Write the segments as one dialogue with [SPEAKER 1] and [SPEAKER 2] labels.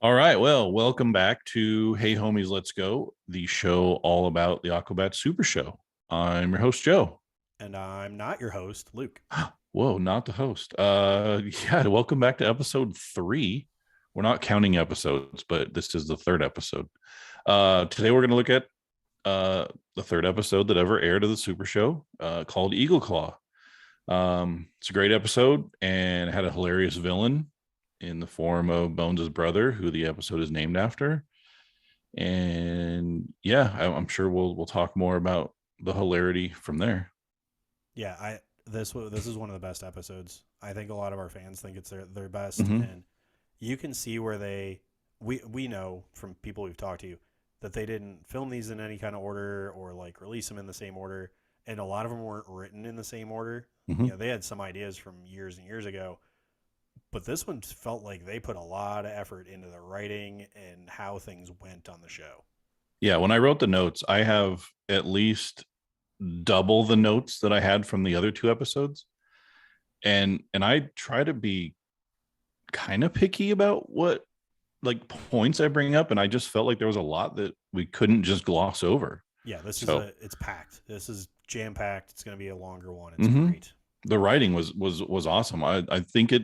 [SPEAKER 1] All right. Well, welcome back to Hey Homies, Let's Go, the show all about the Aquabat Super Show. I'm your host, Joe.
[SPEAKER 2] And I'm not your host, Luke.
[SPEAKER 1] Whoa, not the host. Yeah, welcome back to episode 3. We're not counting episodes, but this is the third episode. Today we're going to look at the third episode that ever aired of the Super Show, called Eagleclaw. It's a great episode and it had a hilarious villain in the form of Bones' brother, who the episode is named after. And yeah, I'm sure we'll talk more about the hilarity from there.
[SPEAKER 2] Yeah, this is one of the best episodes. I think a lot of our fans think it's their best,
[SPEAKER 1] Mm-hmm.
[SPEAKER 2] and you can see where we know from people we've talked to that they didn't film these in any kind of order or like release them in the same order, and a lot of them weren't written in the same order.
[SPEAKER 1] Mm-hmm.
[SPEAKER 2] They had some ideas from years and years ago, but this one felt like they put a lot of effort into the writing and how things went on the show.
[SPEAKER 1] Yeah, when I wrote the notes, I have at least double the notes that I had from the other two episodes. And I try to be kind of picky about what like points I bring up, and I just felt like there was a lot that we couldn't just gloss over.
[SPEAKER 2] Yeah,
[SPEAKER 1] So
[SPEAKER 2] it's packed. This is jam packed. It's going to be a longer one. It's
[SPEAKER 1] mhm.
[SPEAKER 2] great.
[SPEAKER 1] The writing was awesome. I think it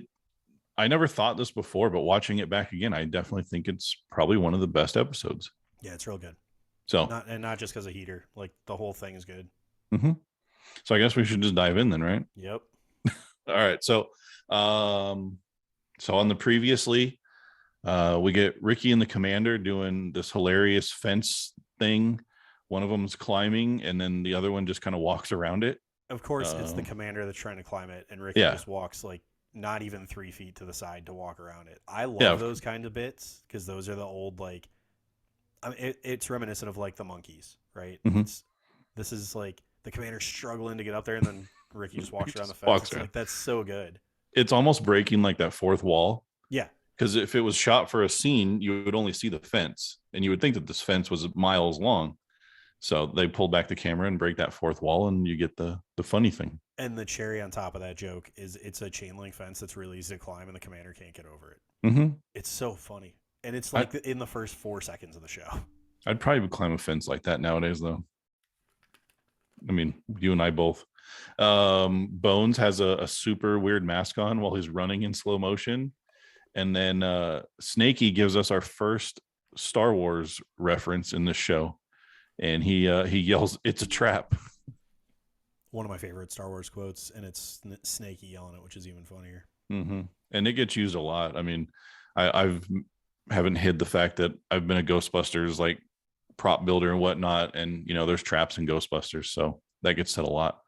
[SPEAKER 1] I never thought this before, but watching it back again, I definitely think it's probably one of the best episodes.
[SPEAKER 2] Yeah, it's real good.
[SPEAKER 1] So,
[SPEAKER 2] Not just because of heater. Like the whole thing is good.
[SPEAKER 1] mhm. So I guess we should just dive in then, right?
[SPEAKER 2] Yep.
[SPEAKER 1] All right. Um, so on the previously, we get Ricky and the commander doing this hilarious fence thing. One of them's climbing, and then the other one just kind of walks around it.
[SPEAKER 2] Of course, it's the
[SPEAKER 1] Um,
[SPEAKER 2] commander that's trying to climb it, and Ricky
[SPEAKER 1] yeah,
[SPEAKER 2] just walks like not even 3 feet to the side to walk around it. I
[SPEAKER 1] yeah,
[SPEAKER 2] love those kind of bits because those are the old like. I mean, it's reminiscent of like the monkeys, right?
[SPEAKER 1] mhm.
[SPEAKER 2] This is like the commander struggling to get up there, and then Ricky just walks around the
[SPEAKER 1] Just
[SPEAKER 2] fence.
[SPEAKER 1] walks
[SPEAKER 2] It's
[SPEAKER 1] around.
[SPEAKER 2] like that's so good.
[SPEAKER 1] It's almost breaking like that fourth wall,
[SPEAKER 2] Yeah,
[SPEAKER 1] because if it was shot for a scene, you would only see the fence, and you would think that this fence was miles long. So they pulled back the camera and break that fourth wall, and you get the funny thing.
[SPEAKER 2] and the cherry on top of that joke is it's a chain link fence that's really easy to climb, and the commander can't get over it.
[SPEAKER 1] Mm-hmm.
[SPEAKER 2] It's so funny, and it's
[SPEAKER 1] I
[SPEAKER 2] like in the first 4 seconds of the show.
[SPEAKER 1] I'd probably climb a fence like that nowadays, though. I mean, you and I both. Bones has a super weird mask on while he's running in slow motion, and then Snakey gives us our first Star Wars reference in this show, and he yells, "It's a trap!"
[SPEAKER 2] One of my favorite Star Wars quotes, and it's Snakey yelling it, which is even funnier.
[SPEAKER 1] Mm-hmm. And it gets used a lot. I mean, I've haven't hid the fact that I've been a Ghostbusters like prop builder and whatnot, and there's traps in Ghostbusters, so that gets said a lot.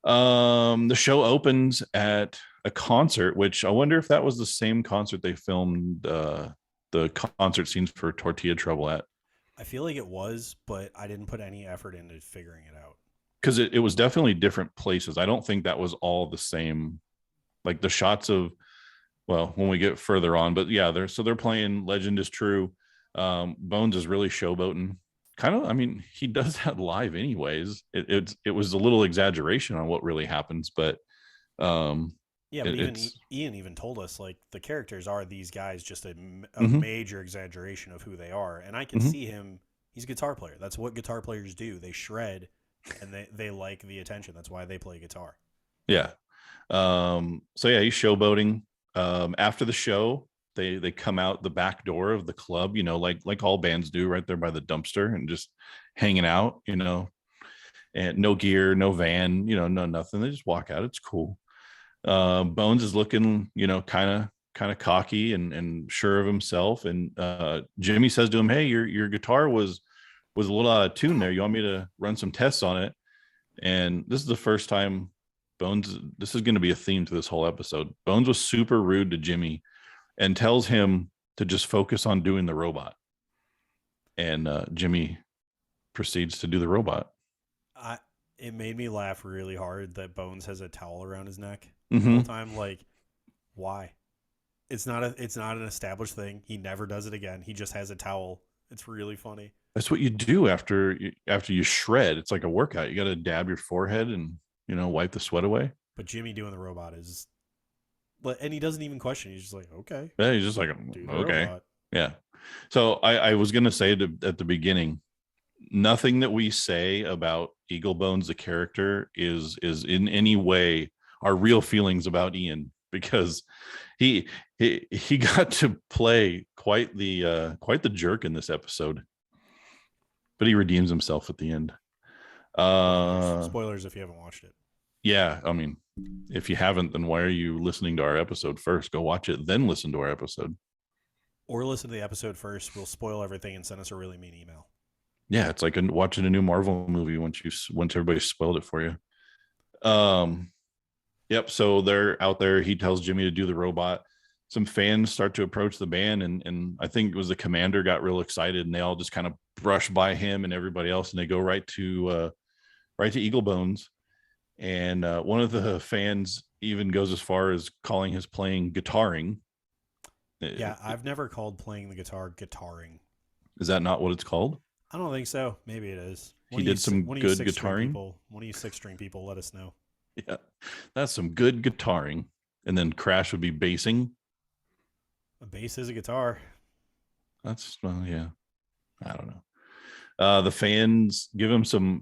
[SPEAKER 1] The show opens at a concert, which I wonder if that was the same concert they filmed the concert scenes for Tortilla Trouble at,
[SPEAKER 2] I feel like it was, but I didn't put any effort into figuring it out.
[SPEAKER 1] because it was definitely different places. I don't think that was all the same, like the shots of, well, when we get further on, but yeah, they're playing Legend is True. Bones is really showboating. Kind of, I mean, he does that live anyways. It was a little exaggeration on what really happens, but um,
[SPEAKER 2] Yeah, but even
[SPEAKER 1] it's
[SPEAKER 2] Ian even told us like the characters are these guys, just a
[SPEAKER 1] mhm,
[SPEAKER 2] major exaggeration of who they are, and I can
[SPEAKER 1] mhm,
[SPEAKER 2] see him. He's a guitar player. That's what guitar players do. They shred, and they like the attention. That's why they play guitar.
[SPEAKER 1] yeah. So yeah, he's showboating. After the show, they come out the back door of the club, like all bands do, right there by the dumpster, and just hanging out, and no gear, no van, no nothing. They just walk out. It's cool. Bones is looking, kind of cocky and sure of himself. And Jimmy says to him, "Hey, your guitar was a little out of tune there. You want me to run some tests on it?" And this is the first time Bones. This is going to be a theme to this whole episode. Bones was super rude to Jimmy and tells him to just focus on doing the robot. And Jimmy proceeds to do the robot.
[SPEAKER 2] I It made me laugh really hard that Bones has a towel around his neck the whole
[SPEAKER 1] Mm-hmm.
[SPEAKER 2] time. Like, why? It's not an established thing. He never does it again. He just has a towel. It's really funny.
[SPEAKER 1] That's what you do after you shred. It's like a workout. You got to dab your forehead and wipe the sweat away.
[SPEAKER 2] But Jimmy doing the robot is, and he doesn't even question. He's just like, okay,
[SPEAKER 1] Yeah, he's just like,
[SPEAKER 2] do the
[SPEAKER 1] okay,
[SPEAKER 2] robot.
[SPEAKER 1] Yeah. So I was gonna say at the beginning, nothing that we say about Eagle Bones the character is in any way our real feelings about Ian, because he got to play quite the jerk in this episode, but he redeems himself at the end.
[SPEAKER 2] Spoilers,
[SPEAKER 1] Uh
[SPEAKER 2] spoilers if you haven't watched it,
[SPEAKER 1] yeah, I mean, if you haven't, then why are you listening to our episode first? Go watch it, then listen to our episode.
[SPEAKER 2] or listen to the episode first. We'll spoil everything and send us a really mean email.
[SPEAKER 1] Yeah, it's like watching a new Marvel movie once everybody spoiled it for you. Um, yep. So they're out there. He tells Jimmy to do the robot. Some fans start to approach the band, and I think it was the commander got real excited, and they all just kind of brush by him and everybody else, and they go right to Eagle Bones. And one of the fans even goes as far as calling his playing guitaring.
[SPEAKER 2] Yeah, I've never called playing the guitar guitaring.
[SPEAKER 1] Is that not what it's called?
[SPEAKER 2] I don't think so. Maybe it is.
[SPEAKER 1] He did some
[SPEAKER 2] One of you
[SPEAKER 1] good
[SPEAKER 2] six string
[SPEAKER 1] guitaring.
[SPEAKER 2] people. One of you six string people. Let us know.
[SPEAKER 1] Yeah, that's some good guitaring. And then Crash would be bassing.
[SPEAKER 2] A bass is a guitar.
[SPEAKER 1] That's well, yeah. I don't know. The fans give him some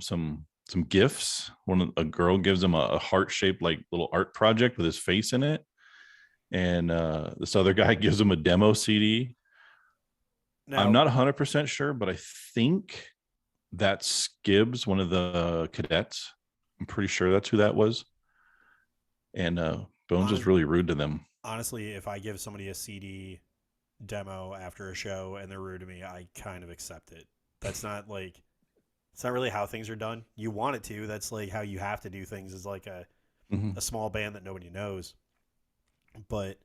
[SPEAKER 1] gifts. A girl gives him a heart shaped like little art project with his face in it, and this other guy gives him a demo CD.
[SPEAKER 2] Now,
[SPEAKER 1] I'm not 100% sure, but I think that's Gibbs, one of the cadets. I'm pretty sure that's who that was. And Bones is really rude to them.
[SPEAKER 2] honestly, if I give somebody a CD demo after a show and they're rude to me, I kind of accept it. That's not like it's not really how things are done. You want it to. That's like how you have to do things. Is like
[SPEAKER 1] Mhm.
[SPEAKER 2] a small band that nobody knows. But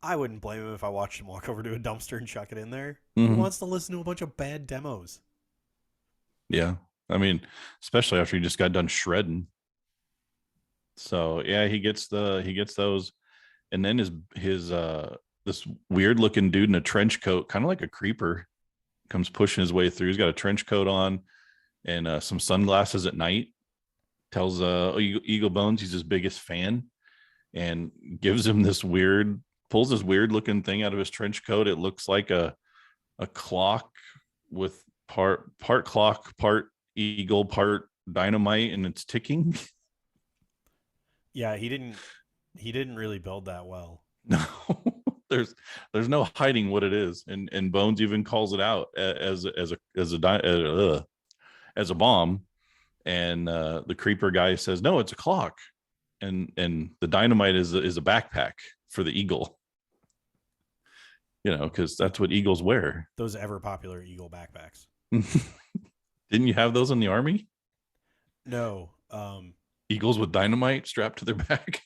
[SPEAKER 2] I wouldn't blame him if I watched him walk over to a dumpster and chuck it in there. Who
[SPEAKER 1] Mhm.
[SPEAKER 2] wants to listen to a bunch of bad demos?
[SPEAKER 1] Yeah. I mean, especially after he just got done shredding. So yeah, he gets those, and then his this weird looking dude in a trench coat, kind of like a creeper, comes pushing his way through. He's got a trench coat on and some sunglasses at night. Tells Eagle Bones he's his biggest fan, and gives him pulls this weird looking thing out of his trench coat. It looks like a clock with part clock, part eagle, part dynamite, and it's ticking.
[SPEAKER 2] Yeah, he didn't really build that well.
[SPEAKER 1] No, there's no hiding what it is, and Bones even calls it out as a bomb, and the creeper guy says no, it's a clock, and the dynamite is a backpack for the eagle, because that's what eagles wear.
[SPEAKER 2] Those ever popular Eagle backpacks.
[SPEAKER 1] Didn't you have those in the army?
[SPEAKER 2] No,
[SPEAKER 1] Eagles with dynamite strapped to their back.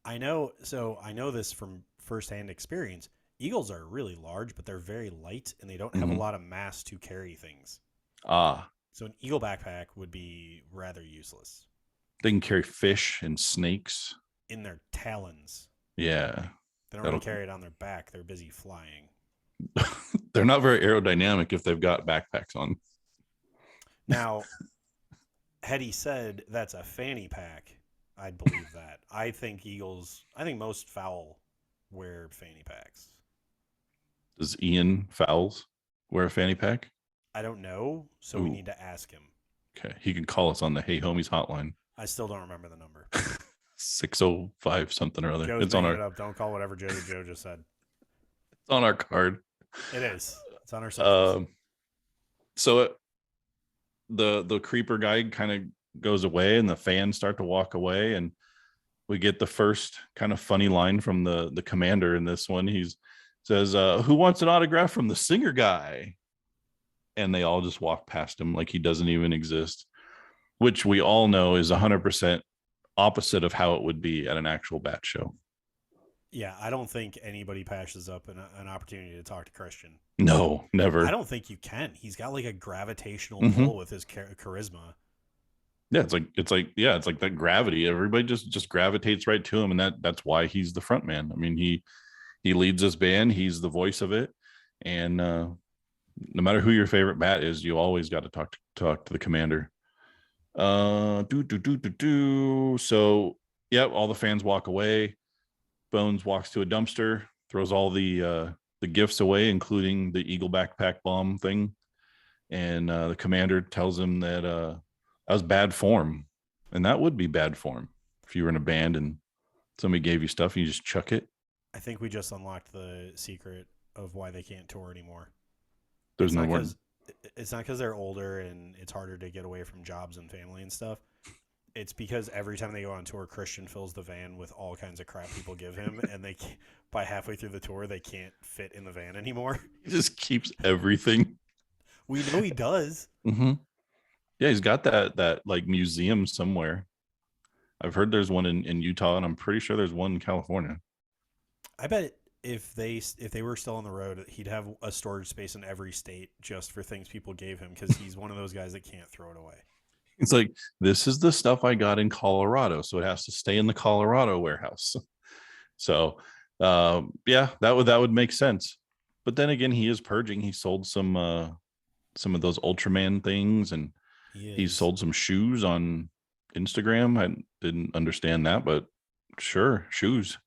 [SPEAKER 2] I know. So I know this from firsthand experience. Eagles are really large, but they're very light, and they don't have a lot of mass to carry things.
[SPEAKER 1] Ah,
[SPEAKER 2] So an eagle backpack would be rather useless
[SPEAKER 1] they can carry fish and snakes.
[SPEAKER 2] in their talons.
[SPEAKER 1] Yeah,
[SPEAKER 2] They don't really carry it on their back. They're busy flying.
[SPEAKER 1] they're not very aerodynamic if they've got backpacks on.
[SPEAKER 2] Now, had he said that's a fanny pack, I'd believe that. I think most fowl wear fanny packs.
[SPEAKER 1] Does Ian Fowles wear a fanny pack?
[SPEAKER 2] I don't know, so we need to ask him.
[SPEAKER 1] Okay, he can call us on the Hey Homies hotline.
[SPEAKER 2] I still don't remember the number.
[SPEAKER 1] 605 something or other.
[SPEAKER 2] Joe's
[SPEAKER 1] It's on
[SPEAKER 2] making
[SPEAKER 1] our
[SPEAKER 2] it up. Don't call whatever Joe just said.
[SPEAKER 1] it's on our card.
[SPEAKER 2] It is. It's on our socials.
[SPEAKER 1] So the creeper guy kind of goes away, and the fans start to walk away, and we get the first kind of funny line from the commander in this one. He says, "Who wants an autograph from the singer guy?" And they all just walk past him like he doesn't even exist, which we all know is 100% opposite of how it would be at an actual bat show.
[SPEAKER 2] Yeah, I don't think anybody passes up an opportunity to talk to Christian.
[SPEAKER 1] No, never.
[SPEAKER 2] I don't think you can. He's got like a gravitational
[SPEAKER 1] Mhm.
[SPEAKER 2] pull with his charisma.
[SPEAKER 1] Yeah, it's like that gravity. Everybody just gravitates right to him, and that's why he's the front man. I mean, he leads this band. He's the voice of it, and no matter who your favorite bat is, you always got to talk to the commander. So, yep, all the fans walk away. Bones walks to a dumpster, throws all the the gifts away, including the Eagle backpack bomb thing. And the commander tells him that that was bad form. And that would be bad form if you were in a band and somebody gave you stuff and you just chuck it.
[SPEAKER 2] I think we just unlocked the secret of why they can't tour anymore.
[SPEAKER 1] There's
[SPEAKER 2] It's
[SPEAKER 1] no
[SPEAKER 2] not
[SPEAKER 1] word.
[SPEAKER 2] because it's not because they're older and it's harder to get away from jobs and family and stuff. It's because every time they go on tour, Christian fills the van with all kinds of crap people give him, and by halfway through the tour, they can't fit in the van anymore.
[SPEAKER 1] He just keeps everything.
[SPEAKER 2] We know he does.
[SPEAKER 1] Mm-hmm. Yeah, he's got that like museum somewhere. I've heard there's one in Utah, and I'm pretty sure there's one in California.
[SPEAKER 2] I bet if they were still on the road, he'd have a storage space in every state just for things people gave him because he's one of those guys that can't throw it away.
[SPEAKER 1] It's like, this is the stuff I got in Colorado, so it has to stay in the Colorado warehouse. So, yeah, that would make sense. But then again, he is purging. He sold some of those Ultraman things, and he sold some shoes on Instagram. I didn't understand that, but sure, shoes.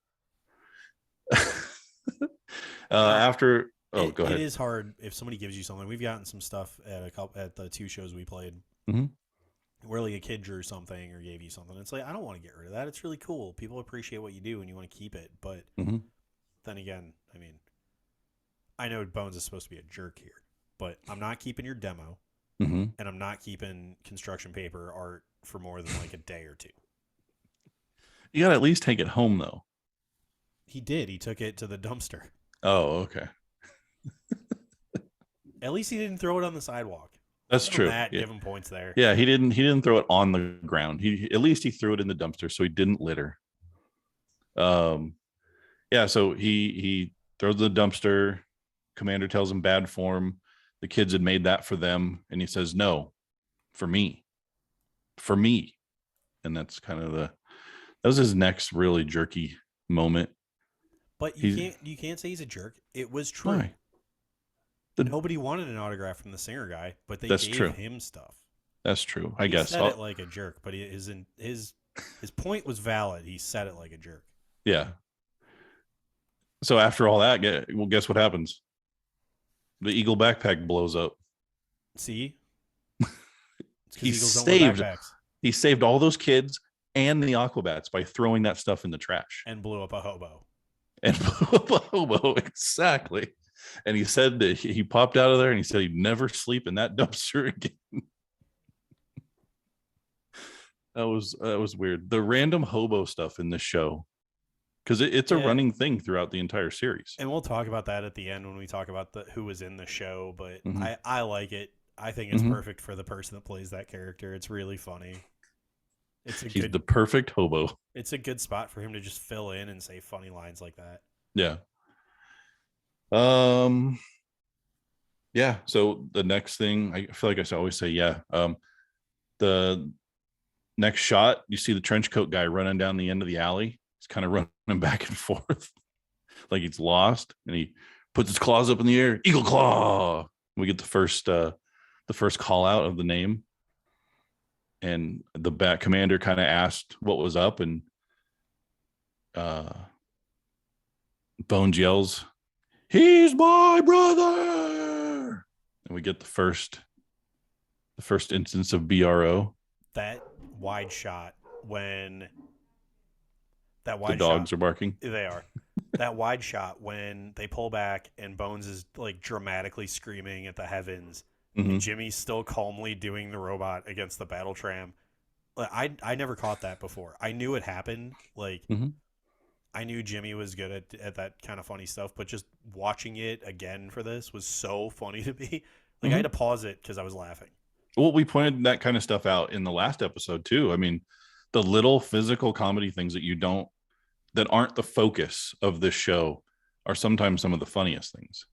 [SPEAKER 1] After go ahead.
[SPEAKER 2] It is hard if somebody gives you something. We've gotten some stuff at the 2 shows we played.
[SPEAKER 1] Mm-hmm.
[SPEAKER 2] Where like a kid drew something or gave you something. It's like, I don't want to get rid of that. It's really cool. People appreciate what you do and you want to keep it. But then again, I mean, I know Bones is supposed to be a jerk here, but I'm not keeping your demo, and I'm not keeping construction paper art for more than like a day or two.
[SPEAKER 1] You gotta at least take it home, though.
[SPEAKER 2] He did. He took it to the dumpster.
[SPEAKER 1] Oh, okay.
[SPEAKER 2] At least he didn't throw it on the sidewalk.
[SPEAKER 1] That's true.
[SPEAKER 2] Matt, give him points there.
[SPEAKER 1] Yeah, he didn't throw it on the ground. At least he threw it in the dumpster, so he didn't litter. Yeah, so he throws the dumpster. Commander tells him bad form. The kids had made that for them, and he says, no, for me. And that's kind of that was his next really jerky moment.
[SPEAKER 2] But you can't say he's a jerk. It was true.
[SPEAKER 1] Why?
[SPEAKER 2] Nobody wanted an autograph from the singer guy, but they gave him stuff.
[SPEAKER 1] That's true. I guess
[SPEAKER 2] he said it like a jerk, but his point was valid. He said it like a jerk.
[SPEAKER 1] Yeah. So after all that, well, guess what happens? The Eagle backpack blows up.
[SPEAKER 2] See,
[SPEAKER 1] he saved all those kids and the Aquabats by throwing that stuff in the trash
[SPEAKER 2] and blew up a hobo.
[SPEAKER 1] Exactly. And he said that he popped out of there and he said he'd never sleep in that dumpster again. That was weird. The random hobo stuff in this show, because it's a running thing throughout the entire series.
[SPEAKER 2] And we'll talk about that at the end when we talk about who was in the show. But I like it. I think it's perfect for the person that plays that character. It's really funny.
[SPEAKER 1] He's the perfect hobo.
[SPEAKER 2] It's a good spot for him to just fill in and say funny lines like that.
[SPEAKER 1] Yeah. Yeah. So the next thing, I feel like I always say, yeah. The next shot, you see the trench coat guy running down the end of the alley. He's kind of running back and forth like he's lost, and he puts his claws up in the air. Eagleclaw. We get the first call out of the name, and the bat commander kind of asked what was up, and Bones yells, "He's my brother!" And we get the first instance of BRO.
[SPEAKER 2] That wide shot when
[SPEAKER 1] the dogs are barking.
[SPEAKER 2] They are. That wide shot when they pull back and Bones is like dramatically screaming at the heavens, and Jimmy's still calmly doing the robot against the battle tram. I never caught that before. I knew it happened. Like I knew Jimmy was good at that kind of funny stuff, but just watching it again for this was so funny to me. Like I had to pause it because I was laughing.
[SPEAKER 1] Well, we pointed that kind of stuff out in the last episode too. I mean, the little physical comedy things that aren't the focus of this show are sometimes some of the funniest things.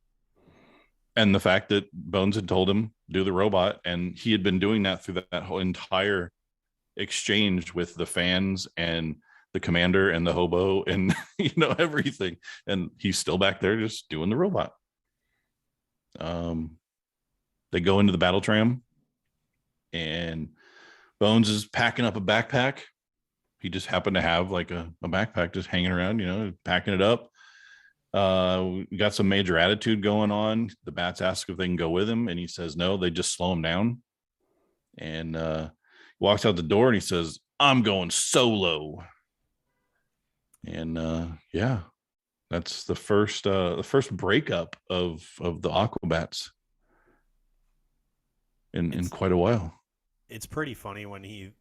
[SPEAKER 1] And the fact that Bones had told him do the robot, and he had been doing that through that whole entire exchange with the fans and the commander and the hobo and everything, and he's still back there just doing the robot. They go into the battle tram, and Bones is packing up a backpack. He just happened to have like a backpack just hanging around, packing it up. We got some major attitude going on. The bats ask if they can go with him, and he says no. They just slow him down, and walks out the door, and he says, "I'm going solo." And yeah, that's the first breakup of the Aquabats in
[SPEAKER 2] It's
[SPEAKER 1] quite a while.
[SPEAKER 2] it's pretty funny when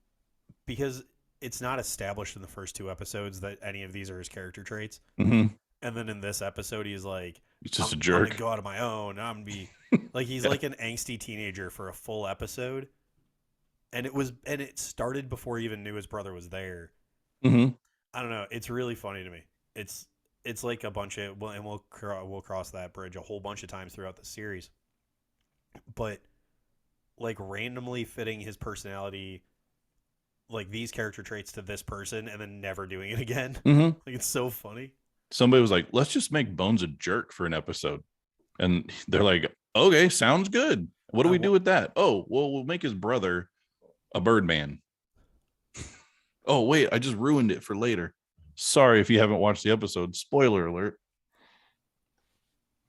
[SPEAKER 2] because it's not established in the first two episodes that any of these are his character traits.
[SPEAKER 1] Mm-hmm.
[SPEAKER 2] And then in this episode, he's like,
[SPEAKER 1] He's just a
[SPEAKER 2] I'm gonna
[SPEAKER 1] jerk.
[SPEAKER 2] go out on my own. I'm gonna be like he's
[SPEAKER 1] Yeah.
[SPEAKER 2] like an angsty teenager for a full episode. And it started before he even knew his brother was there.
[SPEAKER 1] Mm-hmm.
[SPEAKER 2] I don't know. It's really funny to me. It's it's like a bunch of well, and we'll cross that bridge a whole bunch of times throughout the series. But like randomly fitting his personality, like these character traits to this person, and then never doing it again.
[SPEAKER 1] Mm-hmm.
[SPEAKER 2] Like it's so funny.
[SPEAKER 1] Somebody was like, "Let's just make Bones a jerk for an episode," and they're like, "Okay, sounds good. What do
[SPEAKER 2] I
[SPEAKER 1] we do
[SPEAKER 2] wa-
[SPEAKER 1] with that?" Oh, well, we'll make his brother a Birdman. Oh, wait, I just ruined it for later. Sorry if you haven't watched the episode. Spoiler alert.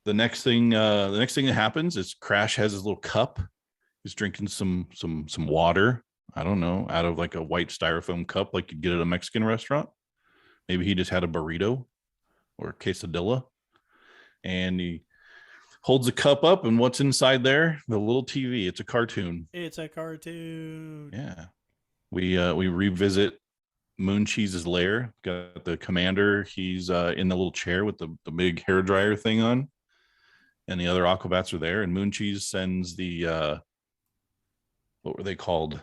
[SPEAKER 1] The next thing that happens is Crash has his little cup. He's drinking some water. I don't know, out of like a white styrofoam cup, like you get at a Mexican restaurant. Maybe he just had a burrito or a quesadilla, and he holds the cup up, and what's inside there? The little TV. It's a cartoon.
[SPEAKER 2] It's a cartoon.
[SPEAKER 1] Yeah, we revisit Moon Cheese's lair. Got the commander. He's in the little chair with the big hair dryer thing on, and the other Aquabats are there. And Moon Cheese sends the what were they called?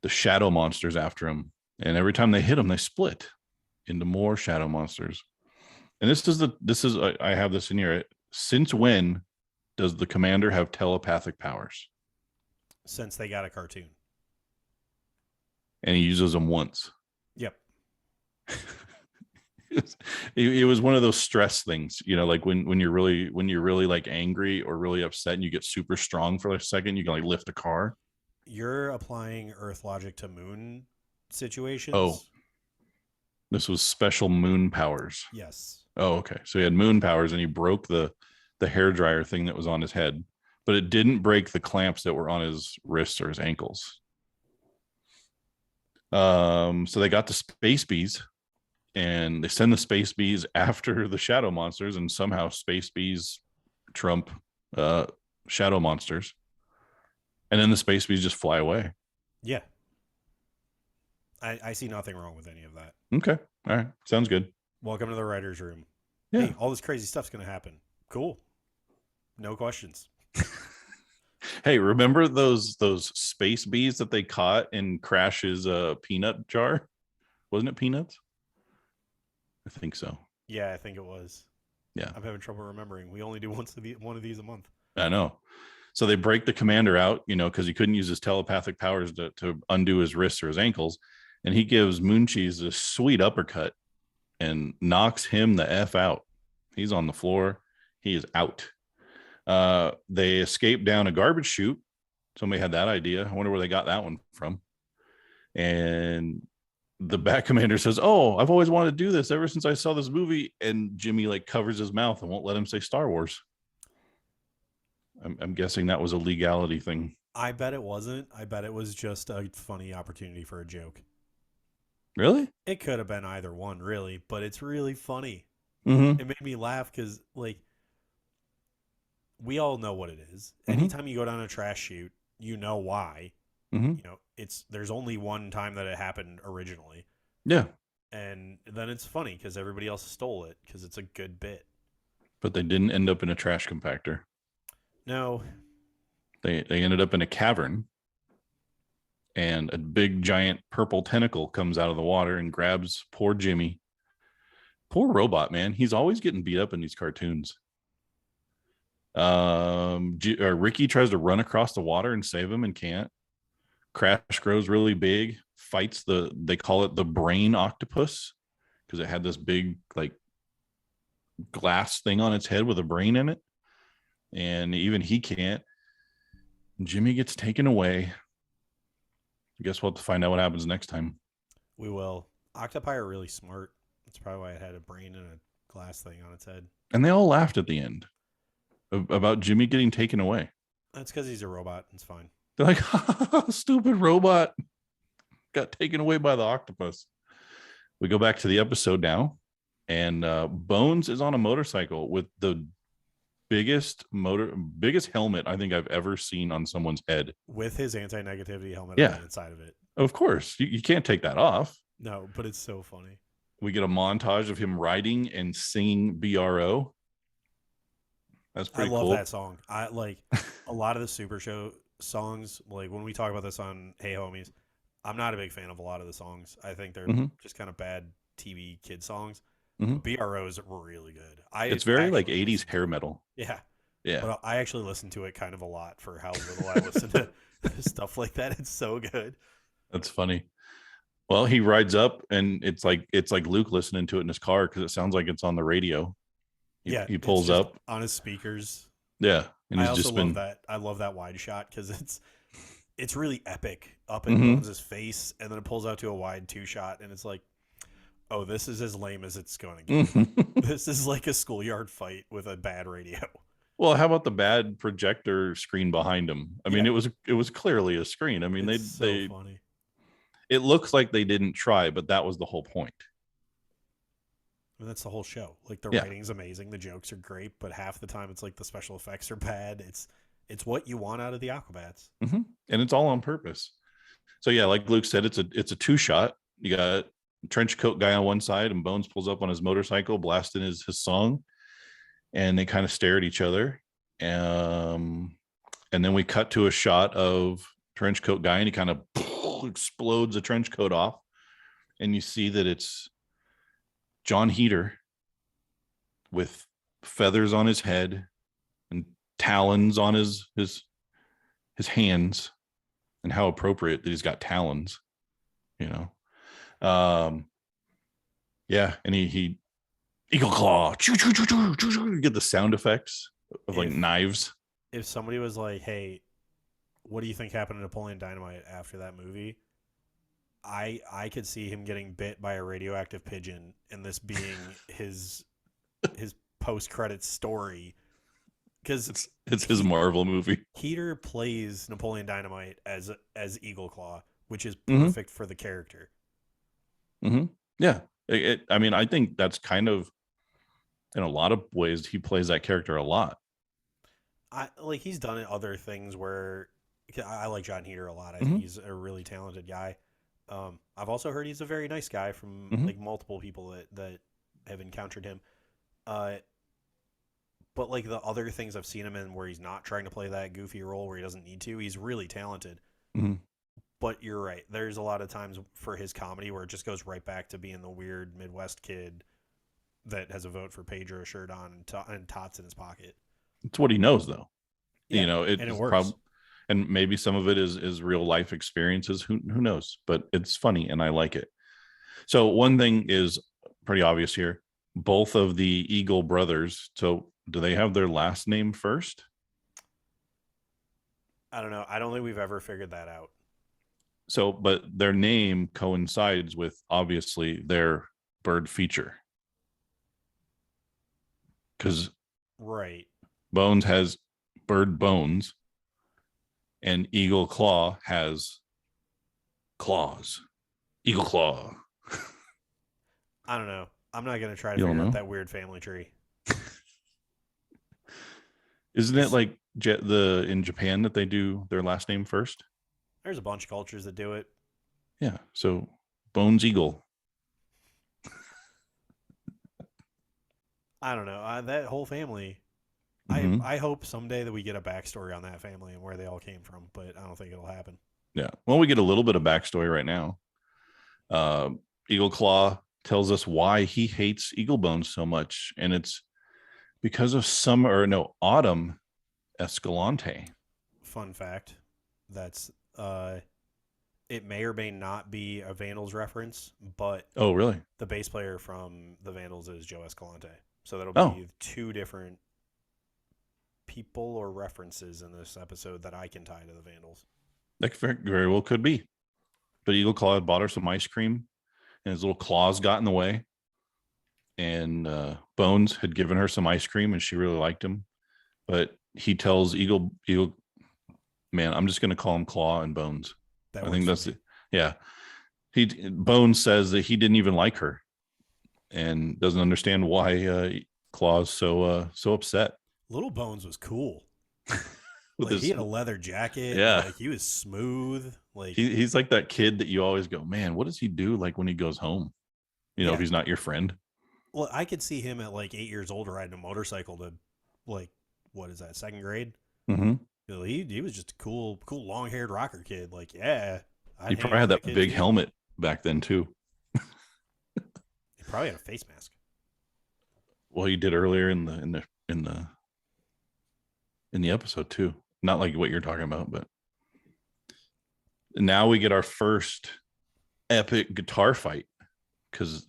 [SPEAKER 1] The shadow monsters after him. And every time they hit him, they split into more shadow monsters. And this is I have this in here. Since when does the commander have telepathic powers?
[SPEAKER 2] Since they got a cartoon.
[SPEAKER 1] And he uses them once.
[SPEAKER 2] Yep.
[SPEAKER 1] It was one of those stress things, like when you're really like angry or really upset and you get super strong for a second, you can like lift a car.
[SPEAKER 2] You're applying Earth logic to Moon
[SPEAKER 1] Oh,
[SPEAKER 2] situations.
[SPEAKER 1] this was special moon powers.
[SPEAKER 2] Yes.
[SPEAKER 1] Oh, okay. So he had moon powers and he broke the hair dryer thing that was on his head, but it didn't break the clamps that were on his wrists or his ankles. So they got the space bees and they send the space bees after the shadow monsters, and somehow space bees trump uh shadow monsters. And then the space bees just fly away.
[SPEAKER 2] Yeah. I see nothing wrong with any of that.
[SPEAKER 1] Okay. All right. Sounds good.
[SPEAKER 2] Welcome to the writer's room.
[SPEAKER 1] Yeah.
[SPEAKER 2] Hey, all this crazy stuff's going to happen. Cool. No questions.
[SPEAKER 1] Hey, remember those space bees that they caught in Crash's peanut jar? Wasn't it peanuts? I think so.
[SPEAKER 2] Yeah, I think it was.
[SPEAKER 1] Yeah.
[SPEAKER 2] I'm having trouble remembering. We only do one of these a month.
[SPEAKER 1] I know. So they break the commander out, because he couldn't use his telepathic powers to undo his wrists or his ankles. And he gives Mooncheese a sweet uppercut and knocks him the F out. He's on the floor. He is out. They escape down a garbage chute. Somebody had that idea. I wonder where they got that one from. And the Bat Commander says, "Oh, I've always wanted to do this ever since I saw this movie." And Jimmy like covers his mouth and won't let him say Star Wars. I'm guessing that was a legality thing.
[SPEAKER 2] I bet it wasn't. I bet it was just a funny opportunity for a joke.
[SPEAKER 1] Really?
[SPEAKER 2] It could have been either one, really, but it's really funny.
[SPEAKER 1] Mm-hmm.
[SPEAKER 2] It made me laugh because, like, we all know what it is.
[SPEAKER 1] Mm-hmm.
[SPEAKER 2] Anytime you go down a trash chute, you know why.
[SPEAKER 1] Mm-hmm.
[SPEAKER 2] There's only one time that it happened originally,
[SPEAKER 1] Yeah,
[SPEAKER 2] and then it's funny because everybody else stole it because it's a good bit.
[SPEAKER 1] but they didn't end up in a trash compactor.
[SPEAKER 2] No,
[SPEAKER 1] They ended up in a cavern, and a big giant purple tentacle comes out of the water and grabs poor Jimmy. Poor robot, man. He's always getting beat up in these cartoons. Ricky tries to run across the water and save him and can't. Crash grows really big, fights they call it the brain octopus because it had this big like glass thing on its head with a brain in it. And even he can't. Jimmy gets taken away. I guess we'll have to find out what happens next time.
[SPEAKER 2] we will. Octopi are really smart. That's probably why it had a brain in glass thing on its head.
[SPEAKER 1] And they all laughed at the end about Jimmy getting taken away.
[SPEAKER 2] That's because he's a robot. It's fine.
[SPEAKER 1] They're like, stupid robot got taken away by the octopus. We go back to the episode now, and Bones is on a motorcycle with the biggest helmet I think I've ever seen on someone's head.
[SPEAKER 2] With his anti-negativity helmet
[SPEAKER 1] Yeah.
[SPEAKER 2] on the inside of it.
[SPEAKER 1] Of course. You can't take that off.
[SPEAKER 2] No, but it's so funny.
[SPEAKER 1] We get a montage of him riding and singing BRO. That's pretty cool.
[SPEAKER 2] I love that song. I like a lot of the Super Show songs. Like when we talk about this on Hey Homies, I'm not a big fan of a lot of the songs. I think they're just kind of bad TV kid songs. BRO is really good.
[SPEAKER 1] It's very like 80s hair metal.
[SPEAKER 2] Yeah.
[SPEAKER 1] Yeah.
[SPEAKER 2] But I actually listen to it kind of a lot for how little I listen to stuff like that. It's so good.
[SPEAKER 1] That's funny. Well, he rides up and it's like Luke listening to it in his car because it sounds like it's on the radio. He pulls up
[SPEAKER 2] on his speakers.
[SPEAKER 1] Yeah. And
[SPEAKER 2] I also love that. I love that wide shot because it's really epic up in Bones' face, and then it pulls out to a wide 2-shot, and it's like, oh, this is as lame as it's going to get. This is like a schoolyard fight with a bad radio.
[SPEAKER 1] Well, how about the bad projector screen behind him? I mean, it was clearly a screen. I mean,
[SPEAKER 2] it's so funny.
[SPEAKER 1] It looks like they didn't try, but that was the whole point.
[SPEAKER 2] I mean, that's the whole show. Like the writing's amazing, the jokes are great, but half the time it's like the special effects are bad. It's what you want out of the Aquabats,
[SPEAKER 1] and it's all on purpose. So yeah, like Luke said, it's a 2-shot. You got trench coat guy on one side, and Bones pulls up on his motorcycle, blasting his song, and they kind of stare at each other. And then we cut to a shot of trench coat guy, and he kind of explodes a trench coat off, and you see that it's John Heater with feathers on his head and talons on his hands, and how appropriate that he's got talons, and he Eagleclaw, you get the sound effects of like knives.
[SPEAKER 2] If somebody was like, hey, what do you think happened to Napoleon Dynamite after that movie? I could see him getting bit by a radioactive pigeon and this being his post-credits story, because
[SPEAKER 1] it's his Marvel movie.
[SPEAKER 2] Heater plays Napoleon Dynamite as Eagleclaw, which is perfect for the character.
[SPEAKER 1] Yeah. I mean, I think that's kind of, in a lot of ways, he plays that character a lot.
[SPEAKER 2] He's done other things where I like John Heater a lot. I think he's a really talented guy. I've also heard he's a very nice guy from like multiple people that have encountered him. But like the other things I've seen him in where he's not trying to play that goofy role where he doesn't need to, he's really talented. But you're right. There's a lot of times for his comedy where it just goes right back to being the weird Midwest kid that has a vote for Pedro shirt on and tots in his pocket.
[SPEAKER 1] It's what he knows, though.
[SPEAKER 2] Yeah,
[SPEAKER 1] and
[SPEAKER 2] it works.
[SPEAKER 1] And maybe some of it is real life experiences. Who knows? But it's funny, and I like it. So one thing is pretty obvious here. Both of the Eagle brothers. So do they have their last name first?
[SPEAKER 2] I don't know. I don't think we've ever figured that out.
[SPEAKER 1] So, but their name coincides with obviously their bird feature. Because Bones has bird bones, and Eagleclaw has claws. Eagleclaw.
[SPEAKER 2] I don't know. I'm not going to try to figure out that weird family tree.
[SPEAKER 1] Isn't it like in Japan that they do their last name first?
[SPEAKER 2] There's a bunch of cultures that do it.
[SPEAKER 1] Yeah. So Bones Eagle.
[SPEAKER 2] I don't know. That whole family. I hope someday that we get a backstory on that family and where they all came from, but I don't think it'll happen.
[SPEAKER 1] Yeah. Well, we get a little bit of backstory right now. Eagleclaw tells us why he hates Eaglebones so much, and it's because of Autumn Escalante.
[SPEAKER 2] Fun fact. That's it may or may not be a Vandals reference, but
[SPEAKER 1] oh, really?
[SPEAKER 2] The bass player from the Vandals is Joe Escalante. So that'll be two different people or references in this episode that I can tie to the Vandals.
[SPEAKER 1] That very well could be. But Eagleclaw had bought her some ice cream, and his little claws got in the way. and Bones had given her some ice cream, and she really liked him. But he tells Eagle, man, I'm just going to call him Claw and Bones.
[SPEAKER 2] That
[SPEAKER 1] I
[SPEAKER 2] works
[SPEAKER 1] think
[SPEAKER 2] for
[SPEAKER 1] that's
[SPEAKER 2] me.
[SPEAKER 1] it. Yeah. Bones says that he didn't even like her and doesn't understand why Claw's so upset
[SPEAKER 2] Little Bones was cool.
[SPEAKER 1] with
[SPEAKER 2] Like he
[SPEAKER 1] his.
[SPEAKER 2] had a leather jacket.
[SPEAKER 1] Yeah,
[SPEAKER 2] Like he was smooth. Like
[SPEAKER 1] he's like that kid that you always go, man, what does he do like when he goes home? If
[SPEAKER 2] yeah.
[SPEAKER 1] he's not your friend.
[SPEAKER 2] Well, I could see him at like 8 years old riding a motorcycle to like what is that, second grade?
[SPEAKER 1] Mm-hmm.
[SPEAKER 2] He was just a cool long haired rocker kid. Like yeah,
[SPEAKER 1] He
[SPEAKER 2] I'd hang
[SPEAKER 1] probably
[SPEAKER 2] out
[SPEAKER 1] had
[SPEAKER 2] with that
[SPEAKER 1] that
[SPEAKER 2] kid
[SPEAKER 1] big
[SPEAKER 2] too.
[SPEAKER 1] helmet back then too.
[SPEAKER 2] He probably had a face mask.
[SPEAKER 1] Well, he did earlier in the episode too. Not like what you're talking about, but now we get our first epic guitar fight because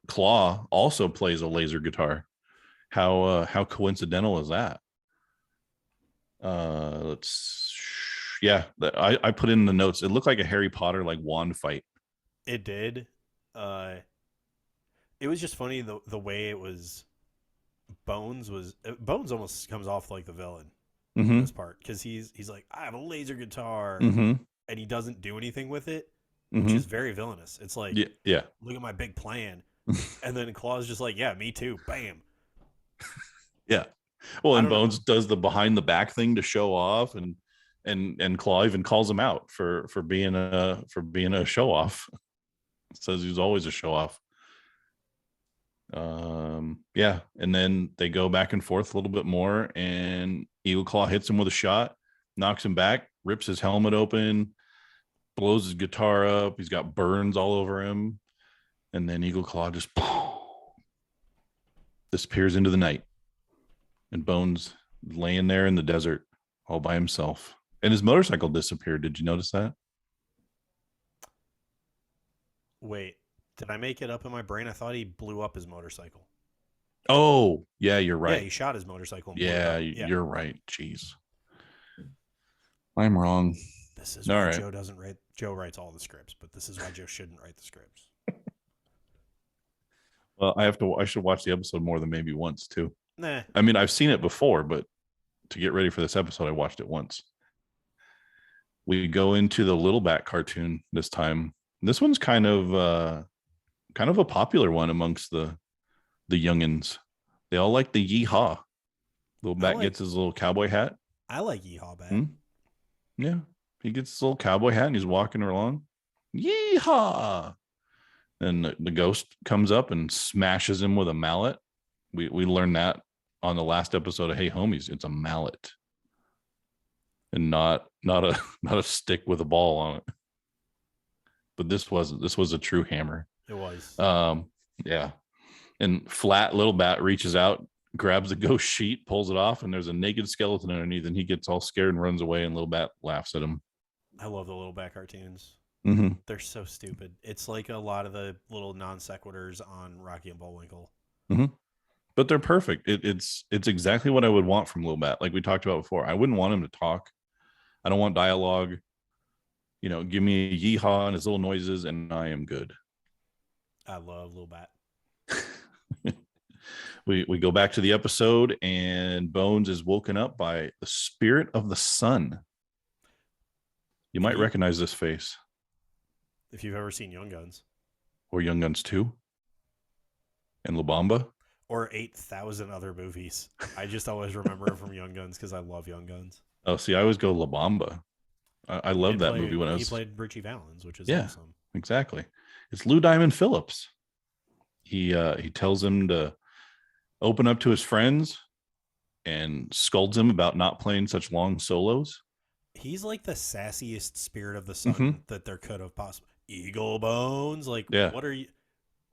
[SPEAKER 1] Claw also plays a laser guitar. How coincidental is that? Let's yeah, I put in the notes. It looked like a Harry Potter like wand fight.
[SPEAKER 2] It did. Uh, it was just funny the way it was. Bones almost comes off like the villain in
[SPEAKER 1] Mm-hmm.
[SPEAKER 2] this part because he's like I have a laser guitar
[SPEAKER 1] Mm-hmm.
[SPEAKER 2] and he doesn't do anything with it, which is
[SPEAKER 1] Mm-hmm.
[SPEAKER 2] very villainous. It's like
[SPEAKER 1] Yeah. Yeah.
[SPEAKER 2] look at my big plan, and then Claw's just like yeah me too, bam.
[SPEAKER 1] Yeah. Well,
[SPEAKER 2] I
[SPEAKER 1] and
[SPEAKER 2] don't know.
[SPEAKER 1] Bones does the behind the back thing to show off, and Claw even calls him out for being a show off. Says he's always a show off. Yeah, and then they go back and forth a little bit more, and Eagleclaw hits him with a shot, knocks him back, rips his helmet open, blows his guitar up. He's got burns all over him, and then Eagleclaw just disappears into the night, and Bones laying there in the desert all by himself. And his motorcycle disappeared. Did you notice that?
[SPEAKER 2] Wait, did I make it up in my brain? I thought he blew up his motorcycle.
[SPEAKER 1] Oh, yeah, you're
[SPEAKER 2] Yeah,
[SPEAKER 1] right.
[SPEAKER 2] he shot his motorcycle and blew it
[SPEAKER 1] Yeah,
[SPEAKER 2] up. Yeah.
[SPEAKER 1] you're right. Jeez, I'm wrong.
[SPEAKER 2] This is
[SPEAKER 1] All
[SPEAKER 2] why
[SPEAKER 1] right.
[SPEAKER 2] Joe doesn't write. Joe writes all the scripts, but this is why Joe shouldn't write the scripts.
[SPEAKER 1] Well, I should watch the episode more than maybe once too.
[SPEAKER 2] Nah,
[SPEAKER 1] I mean, I've seen it before, but to get ready for this episode, I watched it once. We go into the Little Bat cartoon this time. This one's kind of a popular one amongst the youngins. They all like the yeehaw. Little
[SPEAKER 2] I
[SPEAKER 1] Bat
[SPEAKER 2] like
[SPEAKER 1] gets his little cowboy hat.
[SPEAKER 2] I like Yeehaw Bat.
[SPEAKER 1] Hmm? Yeah, he gets his little cowboy hat and he's walking along. Yeehaw! And the ghost comes up and smashes him with a mallet. We learned that on the last episode of Hey Homies. It's a mallet and not a not a stick with a ball on it. But this was a true hammer.
[SPEAKER 2] It was.
[SPEAKER 1] Yeah. And Flat Little Bat reaches out, grabs the ghost sheet, pulls it off, and there's a naked skeleton underneath, and he gets all scared and runs away, and Little Bat laughs at him.
[SPEAKER 2] I love the Little Bat cartoons.
[SPEAKER 1] Mm-hmm.
[SPEAKER 2] They're so stupid. It's like a lot of the little non sequiturs on Rocky and Bullwinkle.
[SPEAKER 1] Mm-hmm. But they're perfect. It's exactly what I would want from Little Bat. Like we talked about before. I wouldn't want him to talk. I don't want dialogue. Give me a yeehaw and his little noises, and I am good.
[SPEAKER 2] I love Little Bat.
[SPEAKER 1] We go back to the episode, and Bones is woken up by the spirit of the sun. You might recognize this face.
[SPEAKER 2] If you've ever seen Young Guns
[SPEAKER 1] Or Young Guns 2 and La Bamba.
[SPEAKER 2] or 8,000 other movies, I just always remember him from Young Guns because I love Young Guns.
[SPEAKER 1] Oh, see, I always go La Bamba. I loved that movie when I was.
[SPEAKER 2] He played Richie Valens, which is
[SPEAKER 1] yeah,
[SPEAKER 2] awesome.
[SPEAKER 1] exactly. It's Lou Diamond Phillips. He tells him to open up to his friends and scolds him about not playing such long solos.
[SPEAKER 2] He's like the sassiest spirit of the sun
[SPEAKER 1] Mm-hmm.
[SPEAKER 2] that there could have possibly. Eagle Bones, like
[SPEAKER 1] Yeah.
[SPEAKER 2] what are you?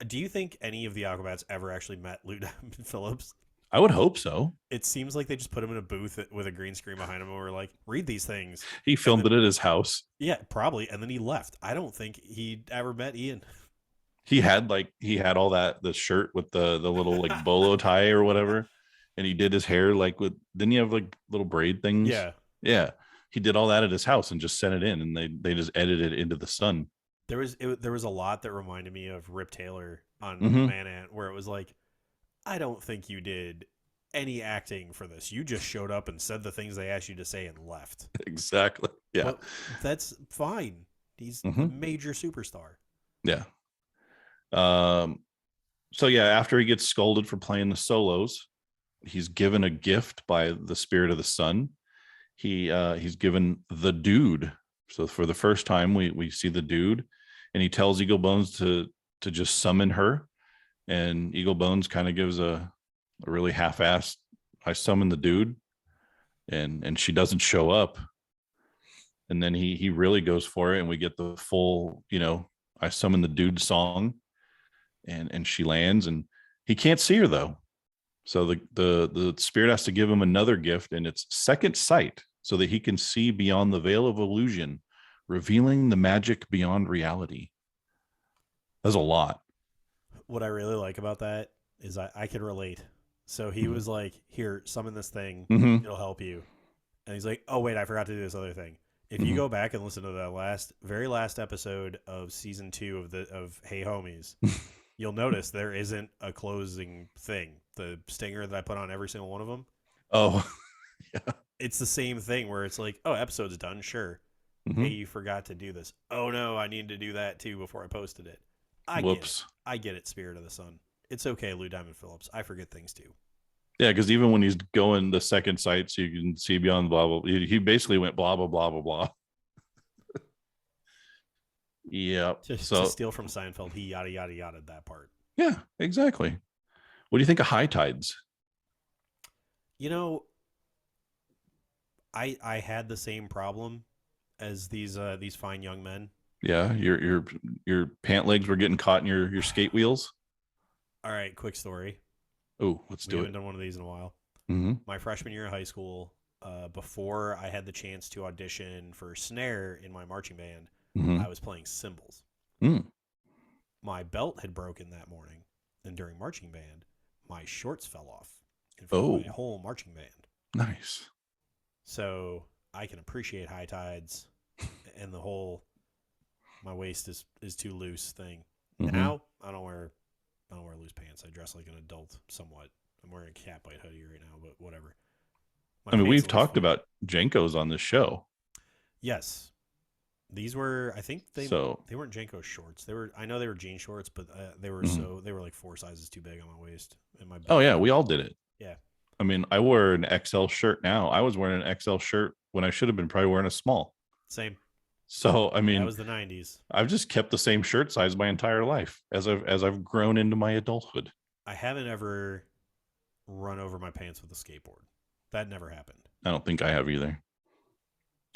[SPEAKER 2] Do you think any of the Aquabats ever actually met Lou Diamond Phillips?
[SPEAKER 1] I would hope so.
[SPEAKER 2] It seems like they just put him in a booth with a green screen behind him and were like, read these things.
[SPEAKER 1] He filmed it at his house.
[SPEAKER 2] Yeah, probably. And then he left. I don't think he ever met Ian.
[SPEAKER 1] He had all the shirt with the little like bolo tie or whatever, and he did his hair like with. Didn't he have like little braid things?
[SPEAKER 2] Yeah.
[SPEAKER 1] Yeah. He did all that at his house and just sent it in, and they just edited it into the sun.
[SPEAKER 2] There was a lot that reminded me of Rip Taylor on
[SPEAKER 1] Mm-hmm.
[SPEAKER 2] Man Ant, where it was like, I don't think you did any acting for this. You just showed up and said the things they asked you to say and left.
[SPEAKER 1] Exactly. Yeah.
[SPEAKER 2] But that's fine. He's a
[SPEAKER 1] Mm-hmm.
[SPEAKER 2] major superstar.
[SPEAKER 1] Yeah. Um. So yeah, after he gets scolded for playing the solos, he's given a gift by the spirit of the sun. He's given the dude. So for the first time, we see the dude, and he tells Eagle Bones to just summon her, and Eagle Bones kind of gives a really half-assed, I summon the dude, and she doesn't show up, and then he really goes for it, and we get the full, I summon the dude song, and she lands, and he can't see her though. So the spirit has to give him another gift, and it's second sight, so that he can see beyond the veil of illusion, revealing the magic beyond reality. That's a lot.
[SPEAKER 2] What I really like about that is I can relate. So he was like, "Here, summon this thing.
[SPEAKER 1] Mm-hmm.
[SPEAKER 2] It'll help you." And he's like, "Oh wait, I forgot to do this other thing." If you
[SPEAKER 1] Mm-hmm.
[SPEAKER 2] go back and listen to that very last episode of season 2 of Hey Homies, you'll notice there isn't a closing thing. The stinger that I put on every single one of them,
[SPEAKER 1] Oh, yeah.
[SPEAKER 2] it's the same thing where it's like, "Oh, episode's done, sure." Hey,
[SPEAKER 1] Mm-hmm.
[SPEAKER 2] you forgot to do this. Oh no, I needed to do that too before I posted it. I get it.
[SPEAKER 1] Whoops.
[SPEAKER 2] I get it, Spirit of the Sun. It's okay, Lou Diamond Phillips. I forget things too.
[SPEAKER 1] Yeah, because even when he's going the second sight, so you can see beyond blah blah, he basically went blah blah blah blah blah. Yeah.
[SPEAKER 2] To
[SPEAKER 1] So
[SPEAKER 2] steal from Seinfeld, he yada yada yada that part.
[SPEAKER 1] yeah, exactly. What do you think of high tides?
[SPEAKER 2] You know, I had the same problem as these fine young men.
[SPEAKER 1] Yeah, your pant legs were getting caught in your skate wheels.
[SPEAKER 2] All right, quick story.
[SPEAKER 1] Oh, let's
[SPEAKER 2] We
[SPEAKER 1] do
[SPEAKER 2] haven't
[SPEAKER 1] it.
[SPEAKER 2] done one of these in a while.
[SPEAKER 1] Mm-hmm.
[SPEAKER 2] My freshman year of high school, before I had the chance to audition for snare in my marching band,
[SPEAKER 1] Mm-hmm.
[SPEAKER 2] I was playing cymbals.
[SPEAKER 1] Mm.
[SPEAKER 2] My belt had broken that morning, and during marching band, my shorts fell off in front of
[SPEAKER 1] Oh,
[SPEAKER 2] my whole marching band.
[SPEAKER 1] nice.
[SPEAKER 2] So I can appreciate high tides and the whole my waist is too loose thing.
[SPEAKER 1] Mm-hmm.
[SPEAKER 2] Now I don't wear loose pants. I dress like an adult somewhat. I'm wearing a cat bite hoodie right now, but whatever. My
[SPEAKER 1] I mean,
[SPEAKER 2] pants
[SPEAKER 1] we've
[SPEAKER 2] are loose
[SPEAKER 1] talked
[SPEAKER 2] fitting.
[SPEAKER 1] about Jenkos on this show.
[SPEAKER 2] Yes, these were. I think
[SPEAKER 1] So,
[SPEAKER 2] they weren't Janko shorts. I know they were jean shorts, but
[SPEAKER 1] mhm.
[SPEAKER 2] they were like 4 sizes too big on my waist and my
[SPEAKER 1] Oh
[SPEAKER 2] belt.
[SPEAKER 1] yeah, we all did it.
[SPEAKER 2] Yeah,
[SPEAKER 1] I mean, I wear an XL shirt now. I was wearing an XL shirt when I should have been probably wearing a small.
[SPEAKER 2] same.
[SPEAKER 1] So, I
[SPEAKER 2] That
[SPEAKER 1] mean,
[SPEAKER 2] was the '90s.
[SPEAKER 1] I've just kept the same shirt size my entire life as I've grown into my adulthood.
[SPEAKER 2] I haven't ever run over my pants with a skateboard. That never happened.
[SPEAKER 1] I don't think I have either.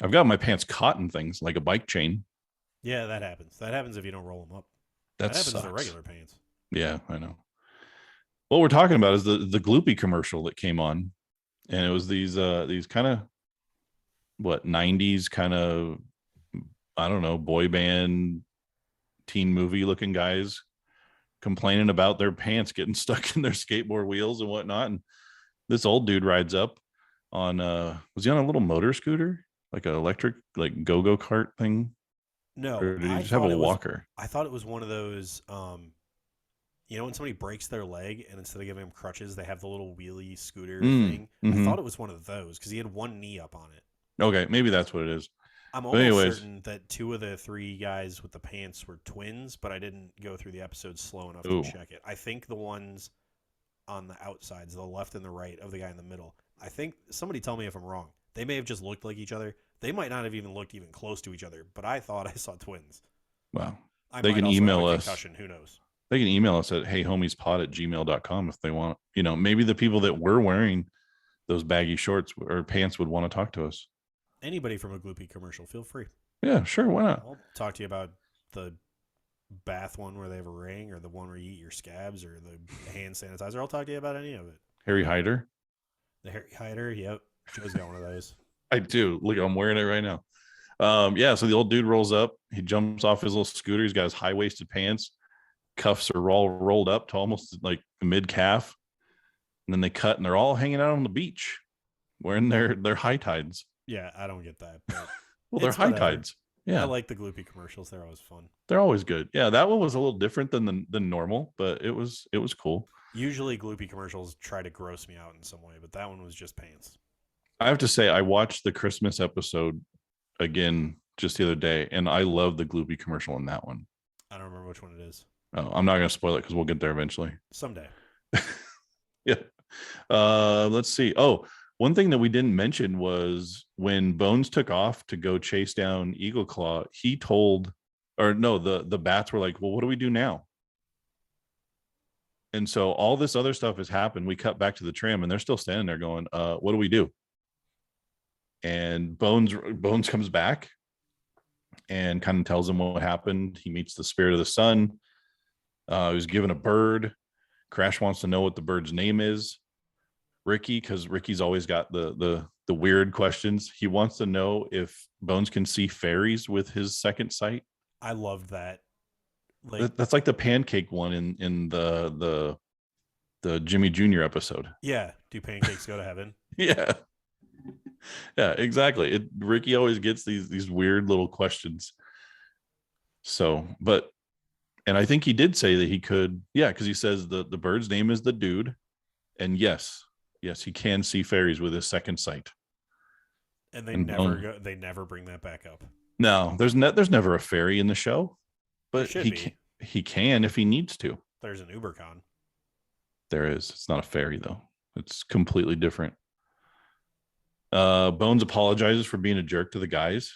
[SPEAKER 1] I've got my pants caught in things like a bike chain.
[SPEAKER 2] Yeah, that happens. That happens if you don't roll them up.
[SPEAKER 1] That
[SPEAKER 2] That happens to
[SPEAKER 1] sucks.
[SPEAKER 2] regular pants.
[SPEAKER 1] Yeah, I know. What we're talking about is the Gloopy commercial that came on, and it was these kind of what 90s kind of, I don't know, boy band teen movie looking guys complaining about their pants getting stuck in their skateboard wheels and whatnot. And this old dude rides up on was he on a little motor scooter, like an electric like go-go kart thing?
[SPEAKER 2] No,
[SPEAKER 1] Or did he just have a walker?
[SPEAKER 2] I thought it was one of those. You know when somebody breaks their leg and instead of giving them crutches, they have the little wheelie scooter thing. I
[SPEAKER 1] Mm-hmm.
[SPEAKER 2] thought it was one of those because he had one knee up on it.
[SPEAKER 1] Okay, maybe that's what it is.
[SPEAKER 2] I'm
[SPEAKER 1] But
[SPEAKER 2] almost
[SPEAKER 1] anyways,
[SPEAKER 2] certain that 2 of the 3 guys with the pants were twins, but I didn't go through the episode slow enough
[SPEAKER 1] ooh,
[SPEAKER 2] to check it. I think the ones on the outsides, the left and the right of the guy in the middle. I think somebody tell me if I'm wrong. They may have just looked like each other. They might not have even looked even close to each other, but I thought I saw twins.
[SPEAKER 1] wow.
[SPEAKER 2] I
[SPEAKER 1] They
[SPEAKER 2] might
[SPEAKER 1] can
[SPEAKER 2] also have
[SPEAKER 1] email
[SPEAKER 2] a
[SPEAKER 1] us.
[SPEAKER 2] concussion. Who knows?
[SPEAKER 1] They can email us at heyhomiespod@gmail.com if they want. Maybe the people that were wearing those baggy shorts or pants would want to talk to us.
[SPEAKER 2] Anybody from a Gloopy commercial, feel free.
[SPEAKER 1] Yeah, sure. Why not?
[SPEAKER 2] I'll talk to you about the bath one where they have a ring, or the one where you eat your scabs, or the hand sanitizer. I'll talk to you about any of it.
[SPEAKER 1] Harry Hyder.
[SPEAKER 2] The Harry Hider, yep. Joe's got one of those.
[SPEAKER 1] I do. Look, I'm wearing it right now. Yeah. So the old dude rolls up. He jumps off his little scooter. He's got his high waisted pants. Cuffs are all rolled up to almost like mid calf. And then they cut, and they're all hanging out on the beach wearing their high tides.
[SPEAKER 2] Yeah, I don't get that. But
[SPEAKER 1] Well, they're
[SPEAKER 2] it's
[SPEAKER 1] high
[SPEAKER 2] whatever.
[SPEAKER 1] tides.
[SPEAKER 2] I
[SPEAKER 1] Yeah,
[SPEAKER 2] like the Gloopy commercials. They're always fun.
[SPEAKER 1] they're always good. Yeah, that one was a little different than normal, but it was cool.
[SPEAKER 2] Usually, Gloopy commercials try to gross me out in some way, but that one was just pants.
[SPEAKER 1] I have to say, I watched the Christmas episode again just the other day, and I love the Gloopy commercial in that one.
[SPEAKER 2] I don't remember which one it is.
[SPEAKER 1] Oh, I'm not going to spoil it because we'll get there eventually.
[SPEAKER 2] Someday.
[SPEAKER 1] Yeah. Let's see. Oh, one thing that we didn't mention was when Bones took off to go chase down Eagleclaw, he told, or no, the bats were like, "Well, what do we do now?" And so all this other stuff has happened. We cut back to the tram, and they're still standing there going, "What do we do?" And Bones comes back and kind of tells him what happened. He meets the spirit of the sun. He was given a bird. Crash wants to know what the bird's name is. Ricky, because Ricky's always got the weird questions. He wants to know if Bones can see fairies with his second sight.
[SPEAKER 2] I loved that. Like,
[SPEAKER 1] That's like the pancake one in the Jimmy Jr. episode.
[SPEAKER 2] yeah, do pancakes go to heaven?
[SPEAKER 1] Yeah, yeah, exactly. Ricky always gets these weird little questions. So, but and I think he did say that he could, yeah, because he says the bird's name is the dude, and yes, he can see fairies with his second sight.
[SPEAKER 2] And they
[SPEAKER 1] And
[SPEAKER 2] never go. They never bring that back up.
[SPEAKER 1] no, there's never a fairy in the show,
[SPEAKER 2] There
[SPEAKER 1] but
[SPEAKER 2] should be.
[SPEAKER 1] he can if he needs to.
[SPEAKER 2] There's an UberCon.
[SPEAKER 1] There is. It's not a fairy though. It's completely different. Bones apologizes for being a jerk to the guys.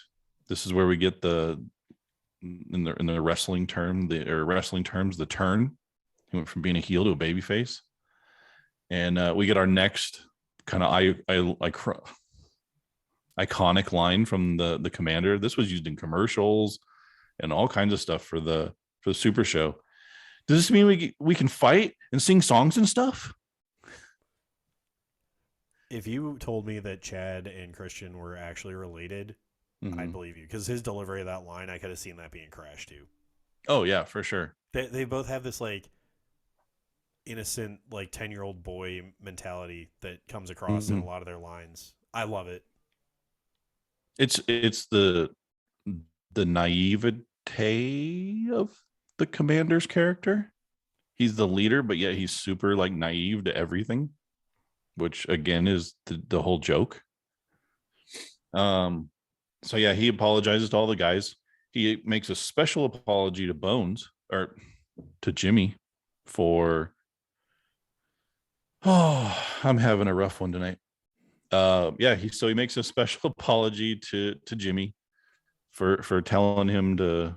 [SPEAKER 1] This is where we get the in the wrestling term, wrestling terms, the turn. He went from being a heel to a baby face. And we get our next kind of iconic line from the commander. This was used in commercials and all kinds of stuff for the Super Show. Does this mean we can fight and sing songs and stuff?
[SPEAKER 2] If you told me that Chad and Christian were actually related, I'd believe you because his delivery of that line, I could have seen that being Crash too.
[SPEAKER 1] Oh yeah, for sure.
[SPEAKER 2] They both have this like innocent like 10-year-old boy mentality that comes across in a lot of their lines. I love it.
[SPEAKER 1] It's the naivete of the commander's character. He's the leader, but yet he's super like naive to everything, which again is the whole joke. So yeah, he apologizes to all the guys. He makes a special apology to Bones or to Jimmy for I'm having a rough one tonight. Yeah, he makes a special apology to Jimmy for telling him to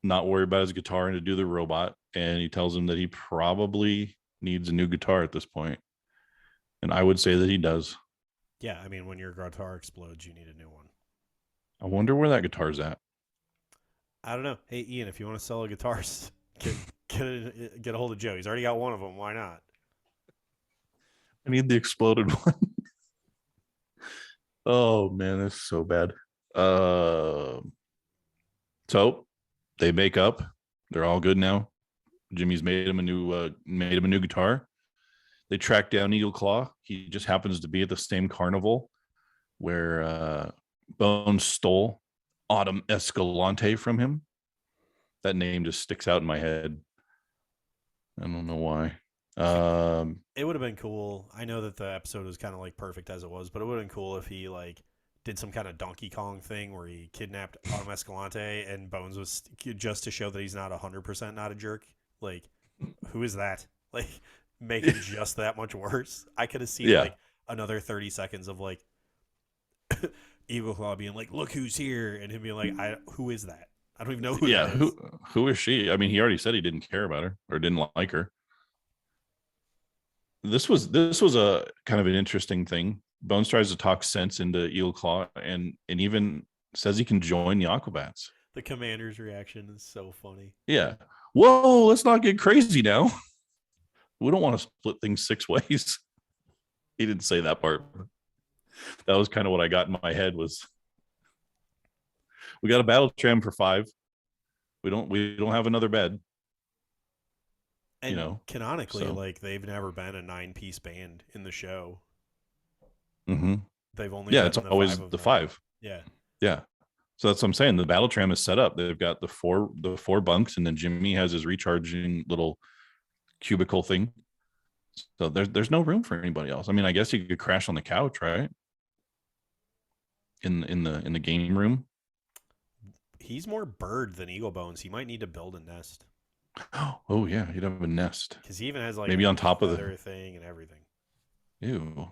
[SPEAKER 1] not worry about his guitar and to do the robot. And he tells him that he probably needs a new guitar at this point. And I would say that he does.
[SPEAKER 2] Yeah, I mean, when your guitar explodes, you need a new one.
[SPEAKER 1] I wonder where that guitar's at.
[SPEAKER 2] I don't know. Hey, Ian, if you want to sell a guitar, get a hold of Joe. He's already got one of them. Why not?
[SPEAKER 1] I need the exploded one. Oh man, that's so bad. So they make up. They're all good now. Jimmy's made him a new guitar. They track down Eagleclaw. He just happens to be at the same carnival where Bones stole Autumn Escalante from him. That name just sticks out in my head. I don't know why.
[SPEAKER 2] It would have been cool. I know that the episode was kind of like perfect as it was, but it would have been cool if he like did some kind of Donkey Kong thing where he kidnapped Autumn Escalante and Bones was just to show that he's not 100% not a jerk. Like, who is that? Like, make it just that much worse. I could have seen like another 30 seconds of like Eagleclaw being like, "Look who's here," and him being like, "Who is that? I don't even know who that is."
[SPEAKER 1] Who is she? I mean, he already said he didn't care about her or didn't like her. This was a kind of an interesting thing. Bones tries to talk sense into Eagleclaw and even says he can join the Aquabats.
[SPEAKER 2] The commander's reaction is so funny.
[SPEAKER 1] Yeah. Whoa, let's not get crazy now. We don't want to split things 6 ways. He didn't say that part. That was kind of what I got in my head was we got a battle tram for 5. We don't have another bed.
[SPEAKER 2] And canonically, like they've never been a 9-piece band in the show.
[SPEAKER 1] Mm-hmm.
[SPEAKER 2] They've only
[SPEAKER 1] it's always the 5.
[SPEAKER 2] Yeah.
[SPEAKER 1] Yeah. So that's what I'm saying. The battle tram is set up. They've got the four bunks, and then Jimmy has his recharging little cubicle thing. So there's no room for anybody else. I mean, I guess you could crash on the couch, right? In the game room.
[SPEAKER 2] He's more bird than Eagle Bones. He might need to build a nest
[SPEAKER 1] Oh yeah, you'd have a nest.
[SPEAKER 2] because he even has like
[SPEAKER 1] Maybe
[SPEAKER 2] a
[SPEAKER 1] on top of the
[SPEAKER 2] feather thing and everything.
[SPEAKER 1] ew.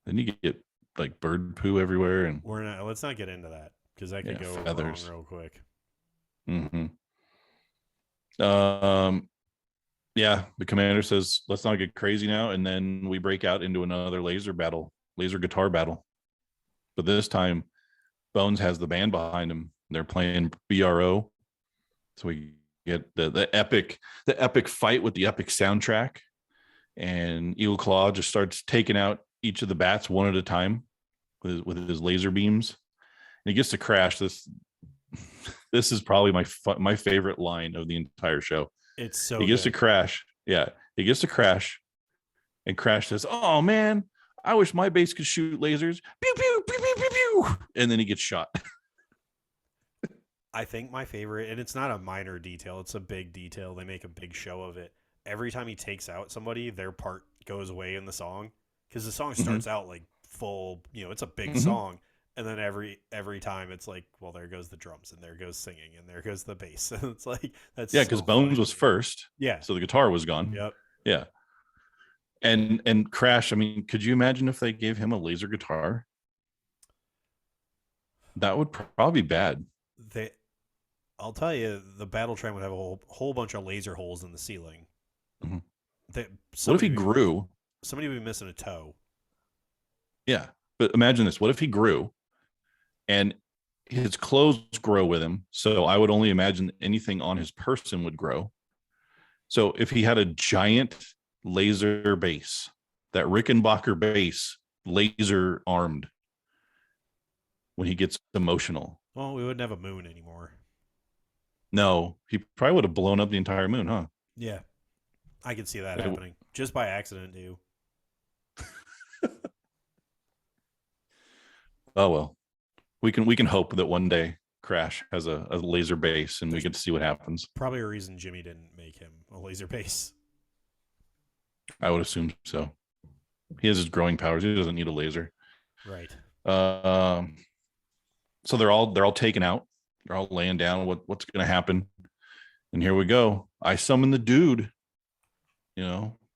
[SPEAKER 1] Then you get like bird poo everywhere and
[SPEAKER 2] We're not. Let's not get into that because that could
[SPEAKER 1] yeah,
[SPEAKER 2] go wrong
[SPEAKER 1] feathers.
[SPEAKER 2] real quick.
[SPEAKER 1] Hmm. Um yeah, the commander says, let's not get crazy now. And then we break out into another laser guitar battle. But this time, Bones has the band behind him. They're playing BRO. So we get the epic fight with the epic soundtrack. And Eagleclaw just starts taking out each of the bats one at a time with his laser beams. And he gets to crash this. This is probably my favorite line of the entire show.
[SPEAKER 2] It's so
[SPEAKER 1] He gets
[SPEAKER 2] good.
[SPEAKER 1] to crash. Yeah, he gets to crash, and Crash says, "Oh man, I wish my base could shoot lasers." Pew pew pew pew pew pew. And then he gets shot.
[SPEAKER 2] I think my favorite, and it's not a minor detail, it's a big detail. They make a big show of it. Every time he takes out somebody, their part goes away in the song because the song
[SPEAKER 1] Mm-hmm.
[SPEAKER 2] starts out like full, it's a big
[SPEAKER 1] Mm-hmm.
[SPEAKER 2] song. And then every time it's like, well, there goes the drums and there goes singing and there goes the bass. And it's like, that's
[SPEAKER 1] Yeah,
[SPEAKER 2] so
[SPEAKER 1] because
[SPEAKER 2] funny
[SPEAKER 1] Bones
[SPEAKER 2] to
[SPEAKER 1] was
[SPEAKER 2] me.
[SPEAKER 1] first,
[SPEAKER 2] Yeah.
[SPEAKER 1] so the guitar was gone.
[SPEAKER 2] Yep.
[SPEAKER 1] Yeah, and Crash. I mean, could you imagine if they gave him a laser guitar? That would probably be bad.
[SPEAKER 2] They, I'll tell you, the battle train would have a whole bunch of laser holes in the ceiling.
[SPEAKER 1] Mm-hmm.
[SPEAKER 2] They,
[SPEAKER 1] What if he
[SPEAKER 2] somebody,
[SPEAKER 1] grew?
[SPEAKER 2] somebody would be missing a toe.
[SPEAKER 1] Yeah, but imagine this: what if he grew and his clothes grow with him? So I would only imagine anything on his person would grow. So if he had a giant laser base, that Rickenbacker base, laser armed, when he gets emotional,
[SPEAKER 2] Well, we wouldn't have a moon anymore.
[SPEAKER 1] no, he probably would have blown up the entire moon, huh?
[SPEAKER 2] Yeah. I could see that
[SPEAKER 1] It-
[SPEAKER 2] happening just by accident, too.
[SPEAKER 1] oh well, we can hope that one day Crash has a laser base and we
[SPEAKER 2] There's
[SPEAKER 1] get to see what happens.
[SPEAKER 2] probably a reason Jimmy didn't make him a laser base.
[SPEAKER 1] I would assume so. He has his growing powers. He doesn't need a laser.
[SPEAKER 2] Right.
[SPEAKER 1] Um, so they're all taken out. They're all laying down. What's going to happen? And here we go. I summon the dude.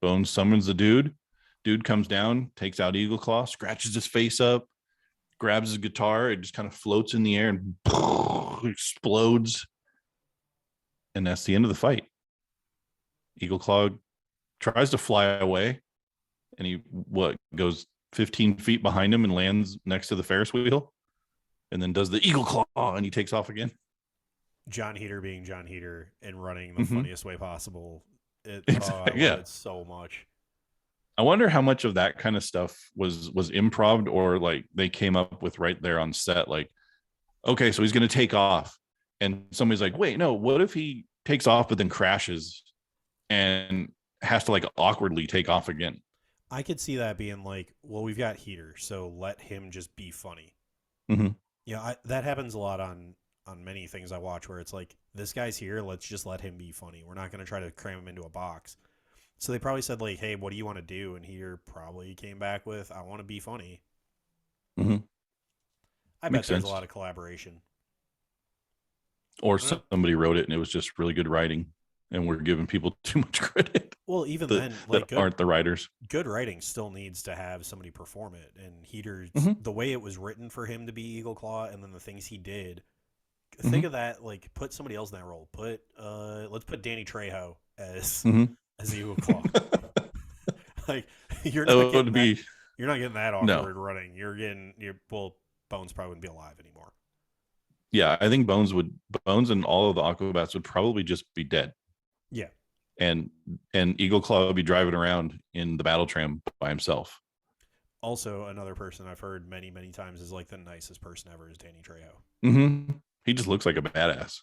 [SPEAKER 1] Bones summons the dude. Dude comes down, takes out Eagleclaw, scratches his face up, grabs his guitar. It just kind of floats in the air and explodes. And that's the end of the fight. Eagleclaw tries to fly away, and he goes 15 feet behind him and lands next to the Ferris wheel, and then does the Eagleclaw and he takes off again.
[SPEAKER 2] John Heater being John Heater and running the
[SPEAKER 1] Mhm.
[SPEAKER 2] funniest way possible. I
[SPEAKER 1] Exactly.
[SPEAKER 2] love
[SPEAKER 1] Yeah.
[SPEAKER 2] it so much.
[SPEAKER 1] I wonder how much of that kind of stuff was improv or like they came up with right there on set. Like, okay, so he's going to take off, and somebody's like, "Wait, no. What if he takes off but then crashes and has to like awkwardly take off again?"
[SPEAKER 2] I could see that being like, well, we've got Heater, so let him just be funny.
[SPEAKER 1] Mm-hmm.
[SPEAKER 2] That happens a lot on many things I watch where it's like, this guy's here, let's just let him be funny. We're not going to try to cram him into a box. So they probably said like, hey, what do you want to do? And Heater probably came back with, I want to be funny.
[SPEAKER 1] Mm-hmm.
[SPEAKER 2] I bet
[SPEAKER 1] Makes
[SPEAKER 2] there's
[SPEAKER 1] sense.
[SPEAKER 2] a lot of collaboration.
[SPEAKER 1] Or somebody wrote it and it was just really good writing, and we're giving people too much credit
[SPEAKER 2] Well, even
[SPEAKER 1] that,
[SPEAKER 2] then, like
[SPEAKER 1] that aren't the writers.
[SPEAKER 2] good writing still needs to have somebody perform it. And Heater's
[SPEAKER 1] Mhm.
[SPEAKER 2] the way it was written for him to be Eagleclaw, and then the things he did.
[SPEAKER 1] Mhm.
[SPEAKER 2] Think of that. Like, put somebody else in that role. Let's put Danny Trejo as
[SPEAKER 1] Mhm.
[SPEAKER 2] Eagleclaw. Like, you're
[SPEAKER 1] That
[SPEAKER 2] not
[SPEAKER 1] would
[SPEAKER 2] getting
[SPEAKER 1] be
[SPEAKER 2] that. You're not getting that
[SPEAKER 1] no.
[SPEAKER 2] awkward running. Bones probably wouldn't be alive anymore.
[SPEAKER 1] Yeah, I think Bones and all of the Aquabats would probably just be dead.
[SPEAKER 2] Yeah.
[SPEAKER 1] And Eagleclaw would be driving around in the battle tram by himself.
[SPEAKER 2] Also, another person I've heard many, many times is like the nicest person ever is Danny Trejo.
[SPEAKER 1] Mm-hmm. He just looks like a badass.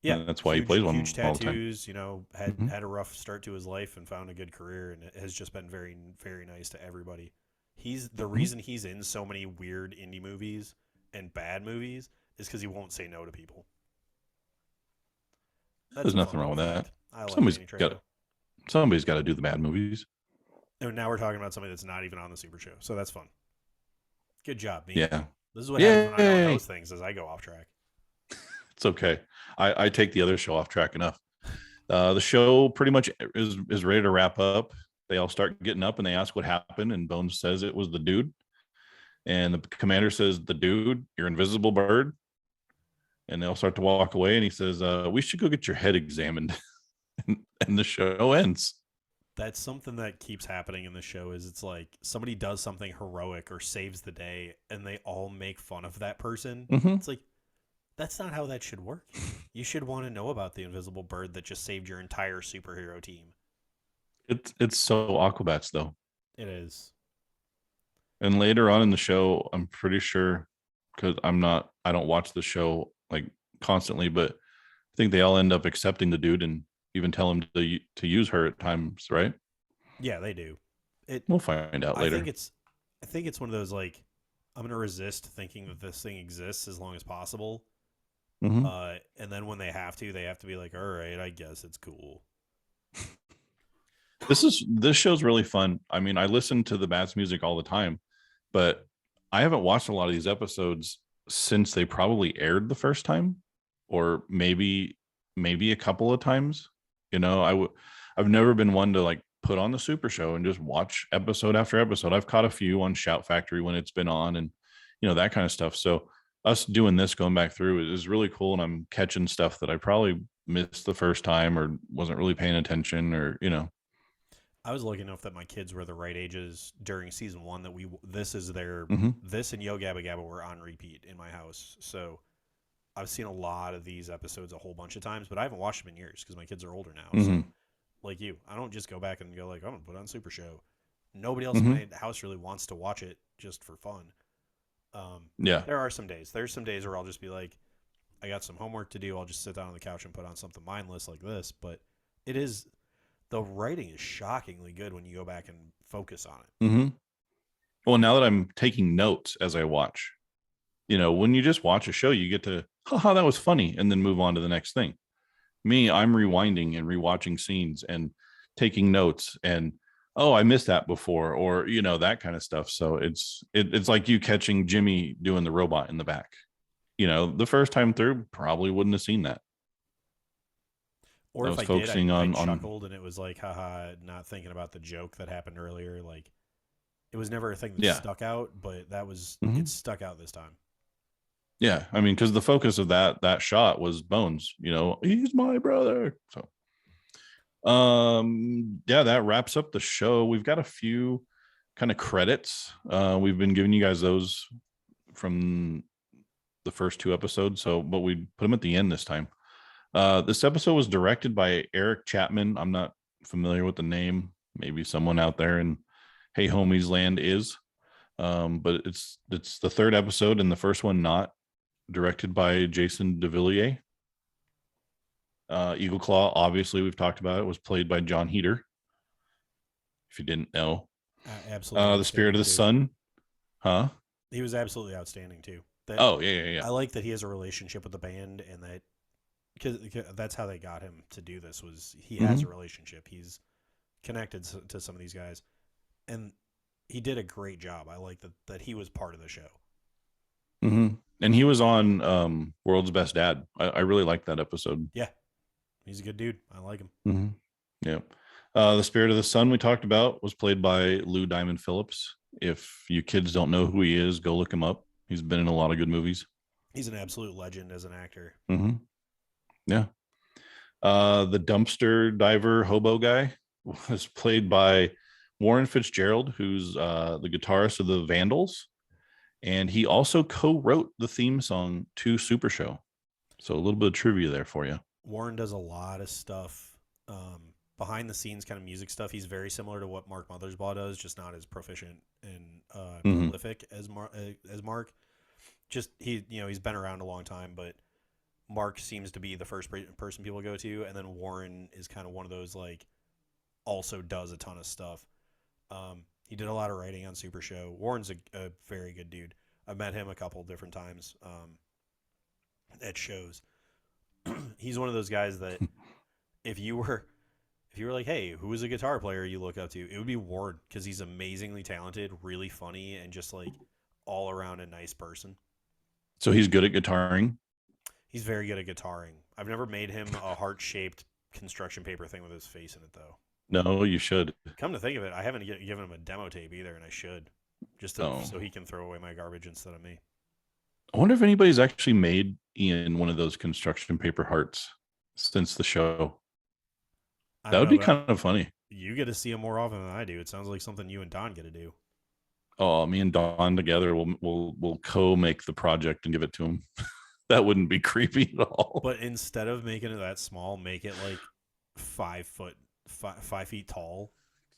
[SPEAKER 2] Yeah,
[SPEAKER 1] And that's why he plays one
[SPEAKER 2] huge
[SPEAKER 1] all the time.
[SPEAKER 2] tattoos. Had
[SPEAKER 1] Mhm.
[SPEAKER 2] had a rough start to his life and found a good career, and it has just been very, very nice to everybody. He's the reason he's in so many weird indie movies and bad movies is because he won't say no to people. That's
[SPEAKER 1] There's
[SPEAKER 2] a fun
[SPEAKER 1] nothing wrong
[SPEAKER 2] little
[SPEAKER 1] with that.
[SPEAKER 2] fact. I like
[SPEAKER 1] Somebody's
[SPEAKER 2] Danny
[SPEAKER 1] got
[SPEAKER 2] Trejo.
[SPEAKER 1] somebody's got to do the bad movies.
[SPEAKER 2] And now we're talking about something that's not even on the Super Show, so that's fun. Good job, me.
[SPEAKER 1] Yeah.
[SPEAKER 2] This is what happens when I don't know
[SPEAKER 1] Yay.
[SPEAKER 2] things as I go off track.
[SPEAKER 1] It's okay. I take the other show off track enough. The show pretty much is ready to wrap up. They all start getting up and they ask what happened, and Bones says it was the dude. And the commander says, "The dude, your invisible bird." And they all start to walk away, and he says, "We should go get your head examined." And the show ends.
[SPEAKER 2] That's something that keeps happening in the show is it's like somebody does something heroic or saves the day and they all make fun of that person.
[SPEAKER 1] Mm-hmm.
[SPEAKER 2] It's like that's not how that should work. You should want to know about the invisible bird that just saved your entire superhero team.
[SPEAKER 1] It's so Aquabats though.
[SPEAKER 2] It is.
[SPEAKER 1] And later on in the show, I'm pretty sure because I don't watch the show like constantly, but I think they all end up accepting the dude and even tell him to use her at times, right?
[SPEAKER 2] Yeah, they do. It
[SPEAKER 1] We'll find out
[SPEAKER 2] I think
[SPEAKER 1] later.
[SPEAKER 2] it's I think it's one of those like I'm gonna resist thinking that this thing exists as long as possible.
[SPEAKER 1] Mm-hmm.
[SPEAKER 2] And then when they have to be like, all right, I guess it's cool.
[SPEAKER 1] This show's really fun. I mean, I listen to the Bats music all the time, but I haven't watched a lot of these episodes since they probably aired the first time, or maybe a couple of times. You know, I've never been one to like put on the Super Show and just watch episode after episode. I've caught a few on Shout Factory when it's been on, and that kind of stuff. So us doing this, going back through, is really cool, and I'm catching stuff that I probably missed the first time or wasn't really paying attention, or.
[SPEAKER 2] I was lucky enough that my kids were the right ages during season one that
[SPEAKER 1] Mm-hmm.
[SPEAKER 2] this and Yo Gabba Gabba were on repeat in my house. So I've seen a lot of these episodes a whole bunch of times, but I haven't watched them in years because my kids are older now.
[SPEAKER 1] Mm-hmm.
[SPEAKER 2] So like you, I don't just go back and go like, I'm gonna put on Super Show. Nobody else in
[SPEAKER 1] Mm-hmm.
[SPEAKER 2] my house really wants to watch it just for fun. Um,
[SPEAKER 1] Yeah.
[SPEAKER 2] there are some days. There's some days where I'll just be like, I got some homework to do. I'll just sit down on the couch and put on something mindless like this. But it is the writing is shockingly good when you go back and focus on it.
[SPEAKER 1] Mm-hmm. Well, now that I'm taking notes as I watch, when you just watch a show, you get to, haha, that was funny, and then move on to the next thing. Me, I'm rewinding and rewatching scenes and taking notes and, oh, I missed that before, or that kind of stuff. So it's like you catching Jimmy doing the robot in the back. The first time through, probably wouldn't have seen that.
[SPEAKER 2] Or
[SPEAKER 1] I
[SPEAKER 2] if
[SPEAKER 1] was
[SPEAKER 2] I did,
[SPEAKER 1] focusing
[SPEAKER 2] I
[SPEAKER 1] on.
[SPEAKER 2] chuckled and it was like, haha, not thinking about the joke that happened earlier. Like, it was never a thing that
[SPEAKER 1] Yeah.
[SPEAKER 2] stuck out, but
[SPEAKER 1] Mhm.
[SPEAKER 2] it stuck out this time.
[SPEAKER 1] Yeah, I mean, because the focus of that shot was Bones. He's my brother. So, yeah, that wraps up the show. We've got a few kind of credits. We've been giving you guys those from the first two episodes. So, but we put them at the end this time. This episode was directed by Eric Chapman. I'm not familiar with the name. Maybe someone out there in Hey Homies Land is. But it's the third episode and the first one not directed by Jason DeVilliers. Eagleclaw, obviously, we've talked about it, was played by John Heater. If you didn't know,
[SPEAKER 2] Absolutely
[SPEAKER 1] the Spirit of
[SPEAKER 2] outstanding
[SPEAKER 1] the
[SPEAKER 2] too.
[SPEAKER 1] Sun, huh?
[SPEAKER 2] He was absolutely outstanding too. That
[SPEAKER 1] Oh yeah.
[SPEAKER 2] I like that he has a relationship with the band and that because that's how they got him to do this was he has
[SPEAKER 1] Mm-hmm.
[SPEAKER 2] a relationship. He's connected to some of these guys, and he did a great job. I like that he was part of the show.
[SPEAKER 1] Mm-hmm. And he was on World's Best Dad. I really liked that episode.
[SPEAKER 2] Yeah, he's a good dude. I like him.
[SPEAKER 1] Mm-hmm. Yeah. The Spirit of the Sun we talked about was played by Lou Diamond Phillips. If you kids don't know who he is, go look him up. He's been in a lot of good movies.
[SPEAKER 2] He's an absolute legend as an actor.
[SPEAKER 1] Mm-hmm. Yeah. The dumpster diver hobo guy was played by Warren Fitzgerald, who's the guitarist of the Vandals. And he also co-wrote the theme song to Super Show. So a little bit of trivia there for you.
[SPEAKER 2] Warren does a lot of stuff behind the scenes, kind of music stuff. He's very similar to what Mark Mothersbaugh does, just not as proficient and
[SPEAKER 1] Mm-hmm.
[SPEAKER 2] prolific as Mark. Just he's been around a long time, but Mark seems to be the first person people go to, and then Warren is kind of one of those like also does a ton of stuff. He did a lot of writing on Super Show. Warren's a very good dude. I've met him a couple different times. at shows. He's one of those guys that if you were if you were like, hey, who is a guitar player you look up to? It would be Ward because he's amazingly talented, really funny, and just like all around a nice person.
[SPEAKER 1] So he's good at guitaring.
[SPEAKER 2] He's very good at guitaring. I've never made him a heart shaped construction paper thing with his face in it though.
[SPEAKER 1] No, you should.
[SPEAKER 2] Come to think of it, I haven't given him a demo tape either, and I should, just to,
[SPEAKER 1] Oh,
[SPEAKER 2] so he can throw away my garbage instead of me.
[SPEAKER 1] I wonder if anybody's actually made Ian one of those construction paper hearts since the show.
[SPEAKER 2] I
[SPEAKER 1] That
[SPEAKER 2] don't
[SPEAKER 1] would
[SPEAKER 2] know,
[SPEAKER 1] be
[SPEAKER 2] but
[SPEAKER 1] kind of funny.
[SPEAKER 2] you get to see him more often than I do. It sounds like something you and Don get to do.
[SPEAKER 1] Oh, me and Don together will co make the project and give it to him. That wouldn't be creepy at all.
[SPEAKER 2] But instead of making it that small, make it like 5 foot, 5 feet tall,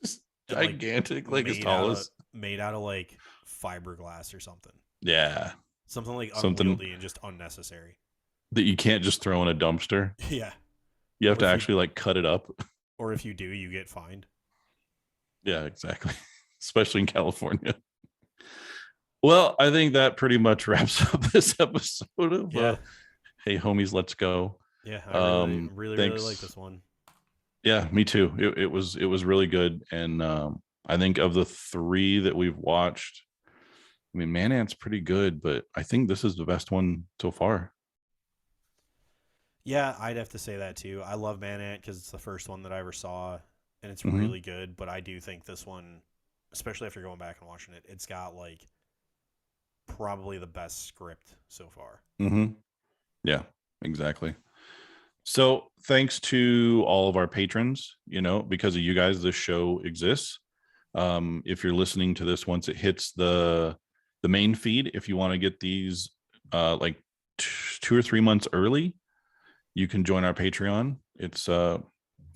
[SPEAKER 1] Just
[SPEAKER 2] and like
[SPEAKER 1] gigantic, like as
[SPEAKER 2] made
[SPEAKER 1] tall
[SPEAKER 2] out of
[SPEAKER 1] as
[SPEAKER 2] made out of like fiberglass or something.
[SPEAKER 1] yeah,
[SPEAKER 2] Something like
[SPEAKER 1] something
[SPEAKER 2] unwieldy and just unnecessary.
[SPEAKER 1] that you can't just throw in a dumpster.
[SPEAKER 2] Yeah.
[SPEAKER 1] You have
[SPEAKER 2] Or
[SPEAKER 1] to
[SPEAKER 2] if you
[SPEAKER 1] actually like cut it up.
[SPEAKER 2] or if you do, you get fined.
[SPEAKER 1] Yeah, exactly. Especially in California. Well, I think that pretty much wraps up this episode of
[SPEAKER 2] Yeah.
[SPEAKER 1] Hey Homies, Let's Go.
[SPEAKER 2] Yeah. I really, really like
[SPEAKER 1] Thanks.
[SPEAKER 2] this one.
[SPEAKER 1] Yeah, me too. It was really good. And I think of the three that we've watched, I mean, Man Ant's pretty good, but I think this is the best one so far.
[SPEAKER 2] Yeah, I'd have to say that too. I love Man Ant because it's the first one that I ever saw, and it's
[SPEAKER 1] Hmm.
[SPEAKER 2] really good. But I do think this one, especially after going back and watching it, it's got like probably the best script so far.
[SPEAKER 1] Hmm. Yeah, exactly. So thanks to all of our patrons, because of you guys, this show exists. If you're listening to this once it hits the main feed, if you want to get these like 2 or 3 months early, you can join our Patreon. It's as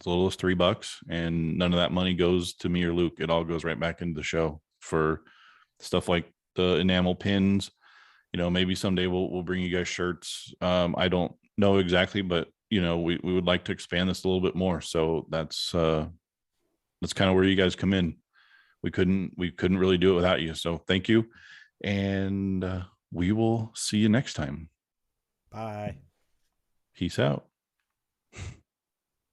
[SPEAKER 1] little as $3, and none of that money goes to me or Luke. It all goes right back into the show for stuff like the enamel pins. Maybe someday we'll bring you guys shirts. I don't know exactly, but we would like to expand this a little bit more. So that's kind of where you guys come in. We couldn't really do it without you. So thank you, and we will see you next time.
[SPEAKER 2] Bye.
[SPEAKER 1] Peace out.